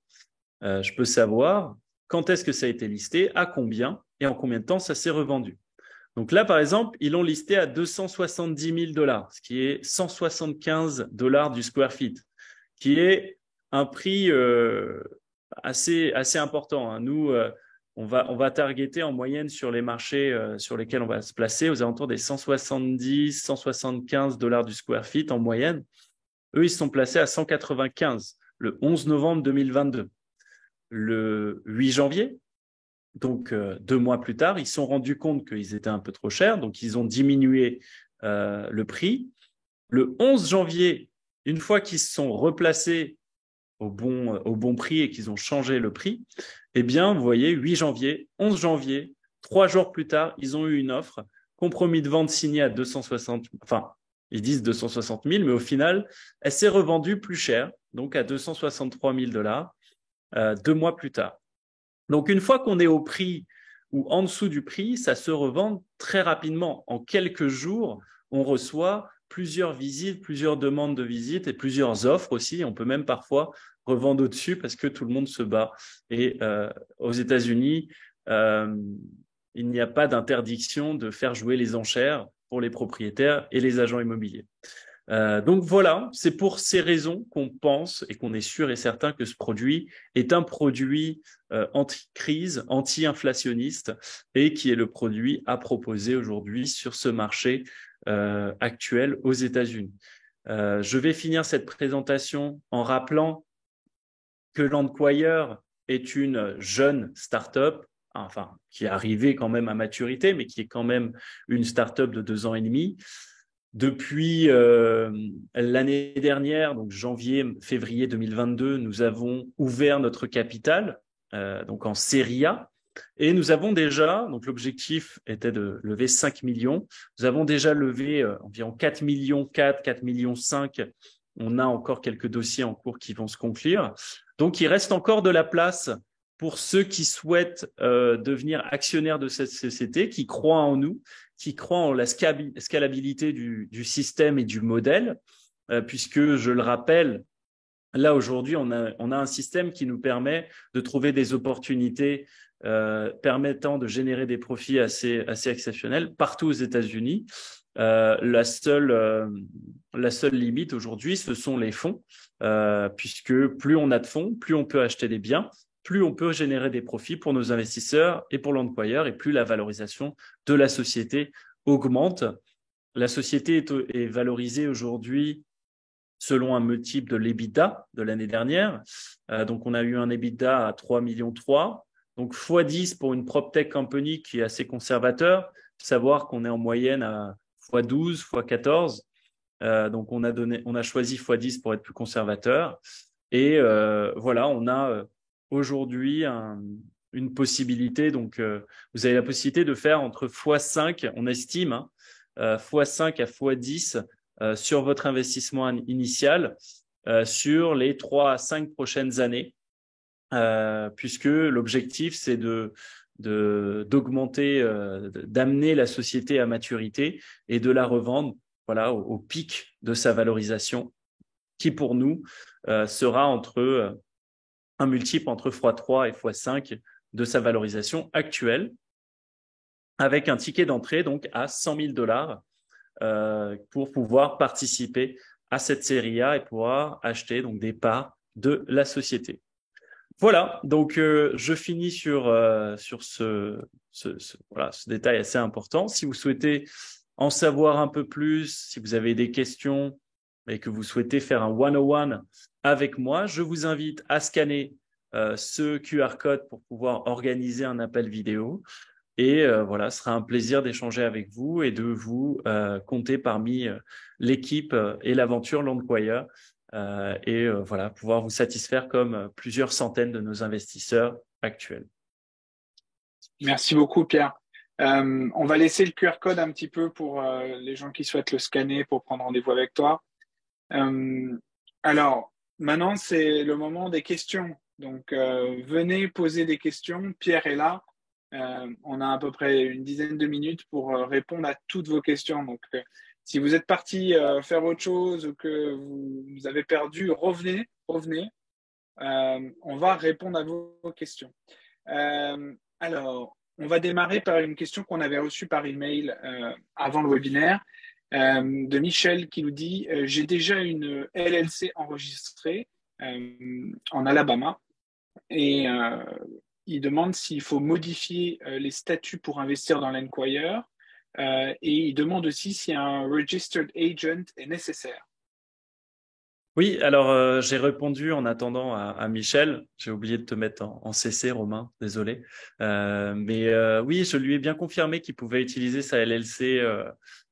Je peux savoir quand est-ce que ça a été listé, à combien et en combien de temps ça s'est revendu. Donc là, par exemple, ils l'ont listé à 270 000 $, ce qui est 175 $ du square feet, qui est un prix assez important. Hein. Nous, on va targeter en moyenne sur les marchés sur lesquels on va se placer aux alentours des 170, 175 $ du square feet en moyenne. Eux, ils sont placés à 195 le 11 novembre 2022. Le 8 janvier, donc 2 mois plus tard, ils se sont rendus compte qu'ils étaient un peu trop chers, donc ils ont diminué le prix. Le 11 janvier, une fois qu'ils se sont replacés au bon prix et qu'ils ont changé le prix, eh bien, vous voyez, 8 janvier, 11 janvier, 3 jours plus tard, ils ont eu une offre, compromis de vente signé à 260, enfin, ils disent 260 000, mais au final, elle s'est revendue plus cher, donc à 263 000 $, 2 mois plus tard. Donc, une fois qu'on est au prix ou en dessous du prix, ça se revend très rapidement. En quelques jours, on reçoit plusieurs visites, plusieurs demandes de visites et plusieurs offres aussi. On peut même parfois revendre au-dessus parce que tout le monde se bat. Et aux États-Unis, il n'y a pas d'interdiction de faire jouer les enchères pour les propriétaires et les agents immobiliers. Donc voilà, c'est pour ces raisons qu'on pense et qu'on est sûr et certain que ce produit est un produit anti-crise, anti-inflationniste et qui est le produit à proposer aujourd'hui sur ce marché actuel aux États-Unis. Je vais finir cette présentation en rappelant que Landquire est une jeune start-up, enfin, qui est arrivée quand même à maturité, mais qui est quand même une start-up de 2 ans et demi. Depuis l'année dernière, donc janvier-février 2022, nous avons ouvert notre capital, donc en série A, et nous avons déjà, donc l'objectif était de lever 5 millions, nous avons déjà levé environ 4 millions 4 millions 5. On a encore quelques dossiers en cours qui vont se conclure. Donc, il reste encore de la place pour ceux qui souhaitent devenir actionnaires de cette société, qui croient en nous, qui croient en la scalabilité du système et du modèle, puisque, je le rappelle, là, aujourd'hui, on a un système qui nous permet de trouver des opportunités permettant de générer des profits assez exceptionnels partout aux États-Unis. La seule limite aujourd'hui, ce sont les fonds, puisque plus on a de fonds, plus on peut acheter des biens, plus on peut générer des profits pour nos investisseurs et pour l'employeur, et plus la valorisation de la société augmente. La société est valorisée aujourd'hui selon un multiple de l'EBITDA de l'année dernière. Donc, on a eu un EBITDA à 3,3 millions. Donc, x10 pour une PropTech company qui est assez conservateur. Savoir qu'on est en moyenne à x12, x14. Donc, on a choisi x10 pour être plus conservateur. Et voilà, on a aujourd'hui une possibilité. Donc, vous avez la possibilité de faire entre x5, on estime, x5 à x10 sur votre investissement initial sur les 3 à 5 prochaines années, puisque l'objectif, c'est de d'augmenter, d'amener la société à maturité et de la revendre voilà, au pic de sa valorisation, qui pour nous sera un multiple entre x3 et x5 de sa valorisation actuelle, avec un ticket d'entrée donc à 100 000 dollars pour pouvoir participer à cette série A et pouvoir acheter donc des parts de la société. Voilà, donc je finis sur ce détail assez important. Si vous souhaitez en savoir un peu plus, si vous avez des questions et que vous souhaitez faire un one-on-one avec moi, je vous invite à scanner ce QR code pour pouvoir organiser un appel vidéo. Et voilà, ce sera un plaisir d'échanger avec vous et de vous compter parmi l'équipe et l'aventure Landquire et voilà, pouvoir vous satisfaire comme plusieurs centaines de nos investisseurs actuels. Merci beaucoup, Pierre. On va laisser le QR code un petit peu pour les gens qui souhaitent le scanner pour prendre rendez-vous avec toi. Alors, maintenant, c'est le moment des questions. Donc, venez poser des questions. Pierre est là. On a à peu près une dizaine de minutes pour répondre à toutes vos questions. Donc, si vous êtes parti faire autre chose ou que vous avez perdu, revenez. On va répondre à vos questions. Alors, on va démarrer par une question qu'on avait reçue par email avant le webinaire de Michel qui nous dit j'ai déjà une LLC enregistrée en Alabama et il demande s'il faut modifier les statuts pour investir dans l'Enquire et il demande aussi si un registered agent est nécessaire. Oui, alors j'ai répondu en attendant à Michel. J'ai oublié de te mettre en CC, Romain, désolé. Mais oui, je lui ai bien confirmé qu'il pouvait utiliser sa LLC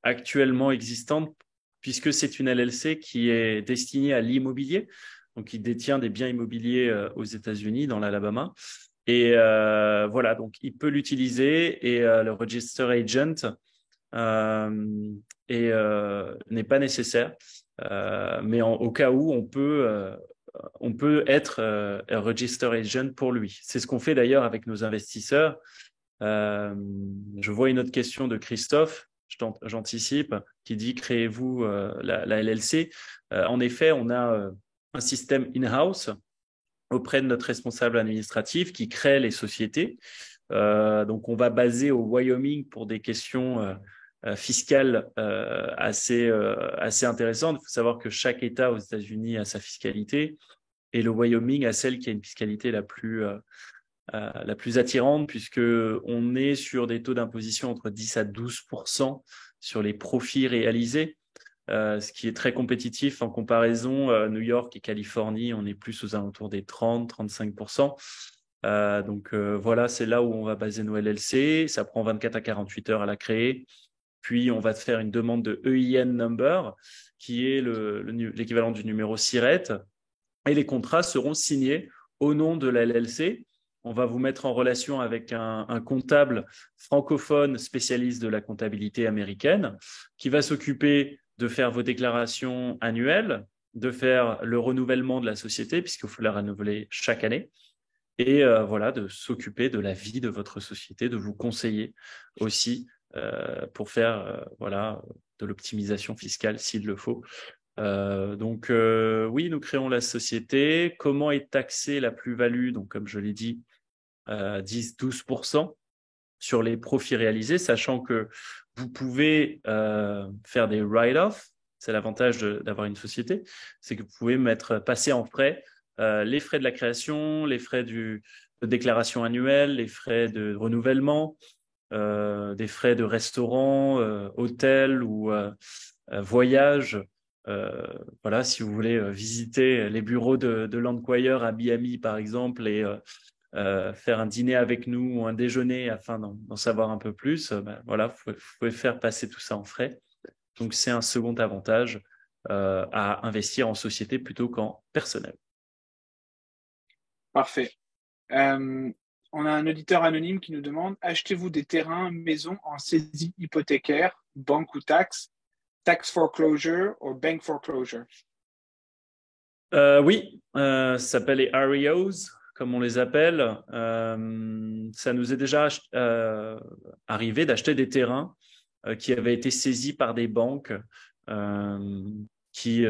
actuellement existante, puisque c'est une LLC qui est destinée à l'immobilier. Donc, il détient des biens immobiliers aux États-Unis, dans l'Alabama. Et voilà, donc il peut l'utiliser et le Register Agent n'est pas nécessaire. Mais au cas où, on peut être un register agent pour lui. C'est ce qu'on fait d'ailleurs avec nos investisseurs. Je vois une autre question de Christophe, j'anticipe, qui dit créez-vous la LLC. En effet, on a un système in-house auprès de notre responsable administratif qui crée les sociétés. Donc, on va baser au Wyoming pour des questions fiscale assez intéressante. Il faut savoir que chaque État aux États-Unis a sa fiscalité et le Wyoming a celle qui a une fiscalité la plus attirante puisque on est sur des taux d'imposition entre 10 à 12% sur les profits réalisés, ce qui est très compétitif en comparaison. New York et Californie, on est plus aux alentours des 30-35%. Donc voilà, c'est là où on va baser nos LLC. Ça prend 24 à 48 heures à la créer. Puis, on va faire une demande de EIN number, qui est l'équivalent du numéro SIRET. Et les contrats seront signés au nom de la LLC. On va vous mettre en relation avec un comptable francophone spécialiste de la comptabilité américaine qui va s'occuper de faire vos déclarations annuelles, de faire le renouvellement de la société, puisqu'il faut la renouveler chaque année, et voilà, de s'occuper de la vie de votre société, de vous conseiller aussi pour faire voilà, de l'optimisation fiscale s'il le faut. Donc oui, nous créons la société. Comment est taxée la plus-value? Donc comme je l'ai dit, 10-12% sur les profits réalisés, sachant que vous pouvez faire des write-off. C'est l'avantage d'avoir une société, c'est que vous pouvez passer en frais les frais de la création, les frais de déclaration annuelle, les frais de renouvellement, des frais de restaurant, hôtel ou voyage. Voilà, si vous voulez visiter les bureaux de Landquire à Miami, par exemple, et faire un dîner avec nous ou un déjeuner afin d'en savoir un peu plus, voilà, vous pouvez faire passer tout ça en frais. Donc, c'est un second avantage à investir en société plutôt qu'en personnel. Parfait. On a un auditeur anonyme qui nous demande achetez-vous des terrains, maisons en saisie hypothécaire, banque ou taxe foreclosure ou bank foreclosure? Oui, ça s'appelle les REOs, comme on les appelle, ça nous est déjà arrivé d'acheter des terrains qui avaient été saisis par des banques qui,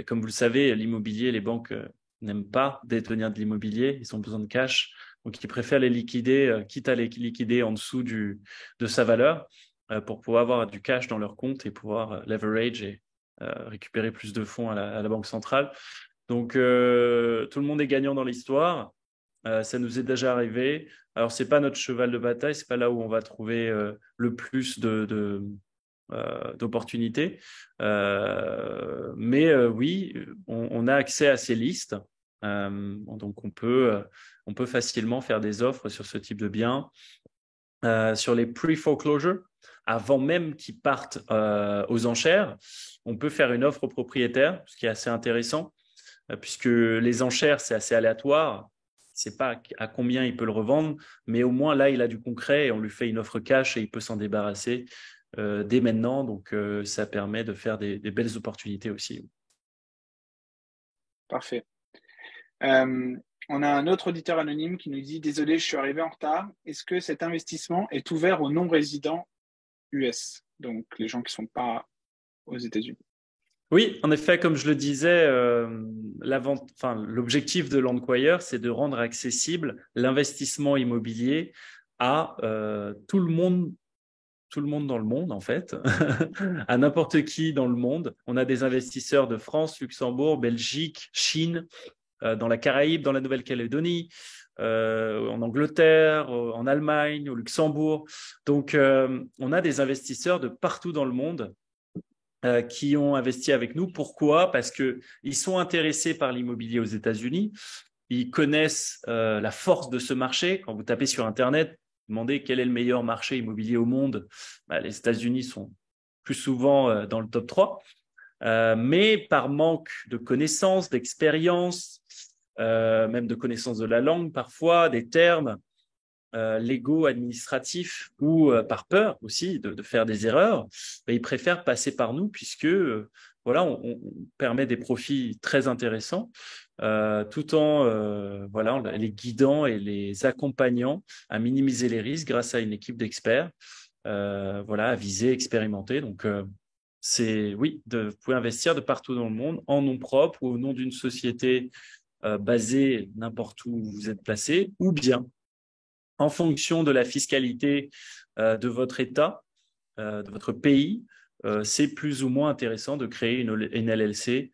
comme vous le savez, l'immobilier, les banques n'aiment pas détenir de l'immobilier, ils ont besoin de cash, donc ils préfèrent les liquider, quitte à les liquider en dessous de sa valeur, pour pouvoir avoir du cash dans leur compte et pouvoir leverage et récupérer plus de fonds à la banque centrale. Donc, tout le monde est gagnant dans l'histoire. Ça nous est déjà arrivé. Alors, c'est pas notre cheval de bataille, c'est pas là où on va trouver le plus d'opportunités. Mais oui, on a accès à ces listes. Donc, on peut facilement faire des offres sur ce type de biens. Sur les pre-foreclosure, avant même qu'ils partent aux enchères, on peut faire une offre au propriétaire, ce qui est assez intéressant, puisque les enchères, c'est assez aléatoire. C'est pas à combien il peut le revendre, mais au moins là, il a du concret et on lui fait une offre cash et il peut s'en débarrasser dès maintenant. Donc, ça permet de faire des belles opportunités aussi. Parfait. On a un autre auditeur anonyme qui nous dit: Désolé, je suis arrivé en retard. Est-ce que cet investissement est ouvert aux non-résidents US, donc les gens qui ne sont pas aux États-Unis? Oui, en effet, comme je le disais, l'objectif de l'Enquire, c'est de rendre accessible l'investissement immobilier à tout le monde dans le monde, en fait, à n'importe qui dans le monde. On a des investisseurs de France, Luxembourg, Belgique, Chine, dans la Caraïbe, dans la Nouvelle-Calédonie, en Angleterre, en Allemagne, au Luxembourg. Donc, on a des investisseurs de partout dans le monde qui ont investi avec nous. Pourquoi? Parce qu'ils sont intéressés par l'immobilier aux États-Unis. Ils connaissent la force de ce marché. Quand vous tapez sur Internet, demandez quel est le meilleur marché immobilier au monde. Les États-Unis sont plus souvent dans le top 3. Mais par manque de connaissances, d'expérience, même de connaissances de la langue parfois, des termes légaux, administratifs ou par peur aussi de faire des erreurs, ils préfèrent passer par nous puisque voilà, on permet des profits très intéressants tout en les guidant et les accompagnant à minimiser les risques grâce à une équipe d'experts avisés, expérimentés. Donc, vous pouvez investir de partout dans le monde en nom propre ou au nom d'une société basée n'importe où vous êtes placé, ou bien en fonction de la fiscalité de votre État, de votre pays, c'est plus ou moins intéressant de créer une LLC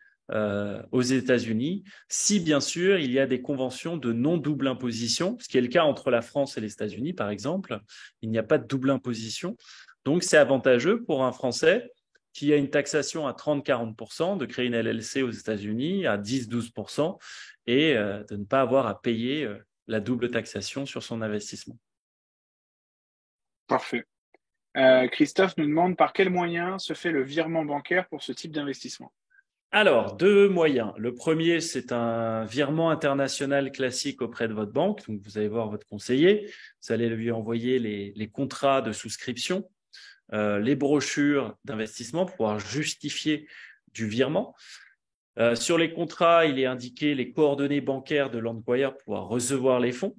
aux États-Unis, si bien sûr il y a des conventions de non-double imposition, ce qui est le cas entre la France et les États-Unis, par exemple. Il n'y a pas de double imposition. Donc, c'est avantageux pour un Français qui a une taxation à 30-40%, de créer une LLC aux États-Unis à 10-12% et de ne pas avoir à payer la double taxation sur son investissement. Parfait. Christophe nous demande: par quel moyen se fait le virement bancaire pour ce type d'investissement? Alors, deux moyens. Le premier, c'est un virement international classique auprès de votre banque. Donc, vous allez voir votre conseiller. Vous allez lui envoyer les contrats de souscription, les brochures d'investissement pour pouvoir justifier du virement. Sur les contrats, il est indiqué les coordonnées bancaires de l'enquire pour pouvoir recevoir les fonds.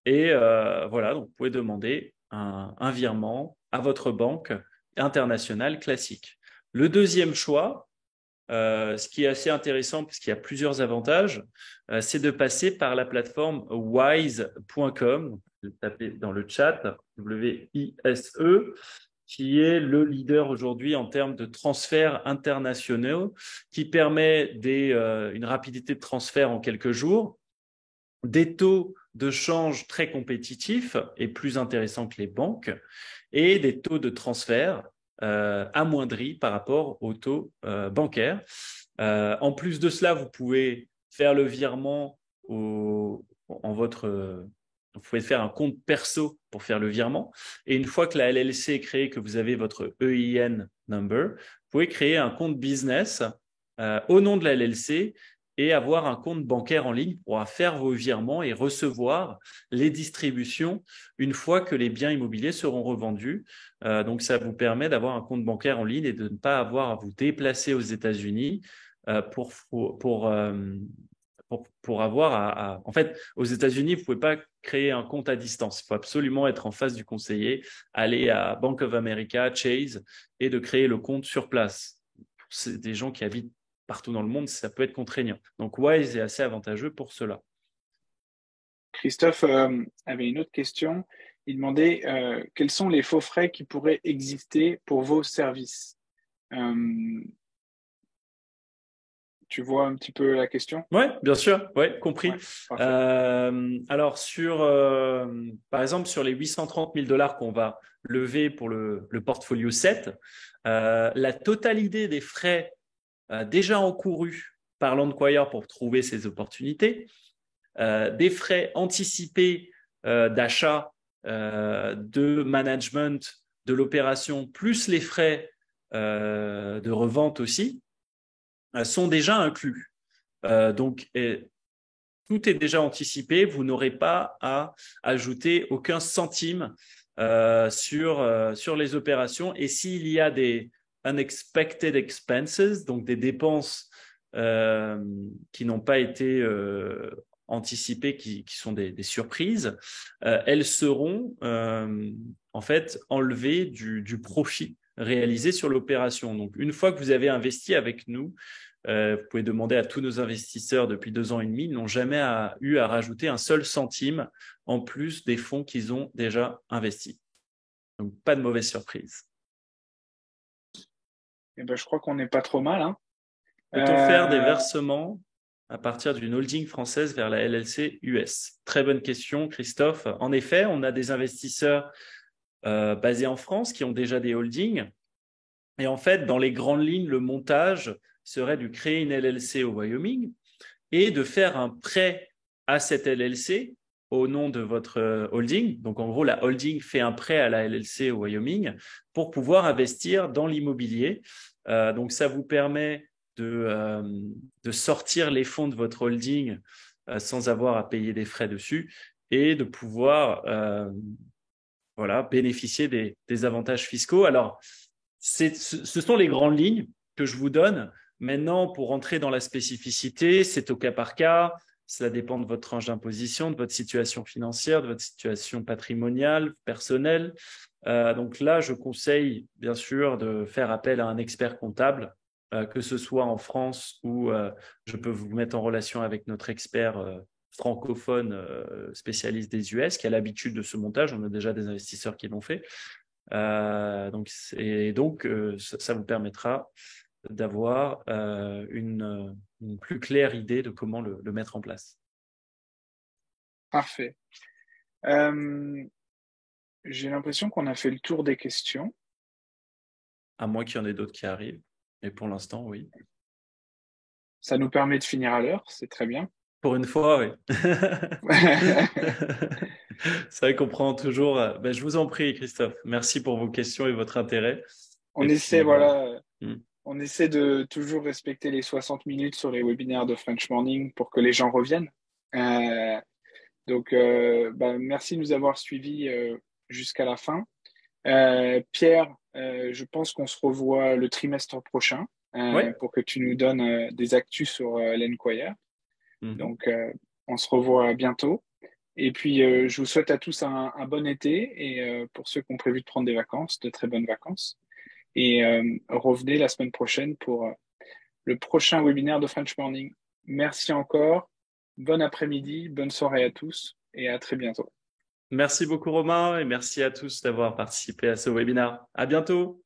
Et donc vous pouvez demander un virement à votre banque internationale classique. Le deuxième choix, ce qui est assez intéressant parce qu'il y a plusieurs avantages, c'est de passer par la plateforme wise.com. Je vais taper dans le chat, W-I-S-E, qui est le leader aujourd'hui en termes de transferts internationaux, qui permet une rapidité de transfert en quelques jours, des taux de change très compétitifs et plus intéressants que les banques, et des taux de transfert amoindris par rapport aux taux bancaires. En plus de cela, vous pouvez faire le virement vous pouvez faire un compte perso pour faire le virement. Et une fois que la LLC est créée, que vous avez votre EIN number, vous pouvez créer un compte business au nom de la LLC et avoir un compte bancaire en ligne pour faire vos virements et recevoir les distributions une fois que les biens immobiliers seront revendus. Donc, ça vous permet d'avoir un compte bancaire en ligne et de ne pas avoir à vous déplacer aux États-Unis pour pour avoir En fait, aux États-Unis, vous ne pouvez pas créer un compte à distance. Il faut absolument être en face du conseiller, aller à Bank of America, Chase, et de créer le compte sur place. C'est des gens qui habitent partout dans le monde, ça peut être contraignant. Donc, Wise est assez avantageux pour cela. Christophe avait une autre question. Il demandait quels sont les faux frais qui pourraient exister pour vos services. Tu vois un petit peu la question? Oui, bien sûr, ouais, compris. Ouais, parfait. Alors, par exemple, sur les 830 000 dollars qu'on va lever pour le portfolio 7, la totalité des frais déjà encourus par l'Enquire pour trouver ces opportunités, des frais anticipés d'achat, de management de l'opération, plus les frais de revente aussi, sont déjà inclus. Donc, tout est déjà anticipé. Vous n'aurez pas à ajouter aucun centime sur les opérations. Et s'il y a des unexpected expenses, donc des dépenses qui n'ont pas été anticipées, qui sont des surprises, elles seront en fait enlevées du profit réalisé sur l'opération. Donc, une fois que vous avez investi avec nous, vous pouvez demander à tous nos investisseurs depuis 2 ans et demi, ils n'ont jamais eu à rajouter un seul centime en plus des fonds qu'ils ont déjà investis. Donc, pas de mauvaise surprise. Eh ben, je crois qu'on n'est pas trop mal, hein. Peut-on faire des versements à partir d'une holding française vers la LLC US? Très bonne question, Christophe. En effet, on a des investisseurs basés en France qui ont déjà des holdings. Et en fait, dans les grandes lignes, le montage serait de créer une LLC au Wyoming et de faire un prêt à cette LLC au nom de votre holding. Donc, en gros, la holding fait un prêt à la LLC au Wyoming pour pouvoir investir dans l'immobilier. Donc, ça vous permet de sortir les fonds de votre holding sans avoir à payer des frais dessus et de pouvoir bénéficier des avantages fiscaux. Alors, ce sont les grandes lignes que je vous donne. Maintenant, pour rentrer dans la spécificité, c'est au cas par cas. Cela dépend de votre tranche d'imposition, de votre situation financière, de votre situation patrimoniale, personnelle. Donc là, je conseille bien sûr de faire appel à un expert comptable, que ce soit en France ou je peux vous mettre en relation avec notre expert francophone spécialiste des US qui a l'habitude de ce montage. On a déjà des investisseurs qui l'ont fait. Donc, ça vous permettra d'avoir une plus claire idée de comment le mettre en place. Parfait. J'ai l'impression qu'on a fait le tour des questions. À moins qu'il y en ait d'autres qui arrivent. Mais pour l'instant, oui. Ça nous permet de finir à l'heure, c'est très bien. Pour une fois, oui. C'est vrai qu'on prend toujours. Je vous en prie, Christophe. Merci pour vos questions et votre intérêt. On Et essaie, puis, voilà, on essaie de toujours respecter les 60 minutes sur les webinaires de French Morning pour que les gens reviennent. Donc, merci de nous avoir suivis jusqu'à la fin. Pierre, je pense qu'on se revoit le trimestre prochain ouais. pour que tu nous donnes des actus sur l'Enquire. Donc, on se revoit bientôt. Et puis, je vous souhaite à tous un bon été et pour ceux qui ont prévu de prendre des vacances, de très bonnes vacances. Et revenez la semaine prochaine pour le prochain webinaire de French Morning. Merci encore. Bon après-midi, bonne soirée à tous et à très bientôt. Merci beaucoup, Romain, et merci à tous d'avoir participé à ce webinaire. À bientôt.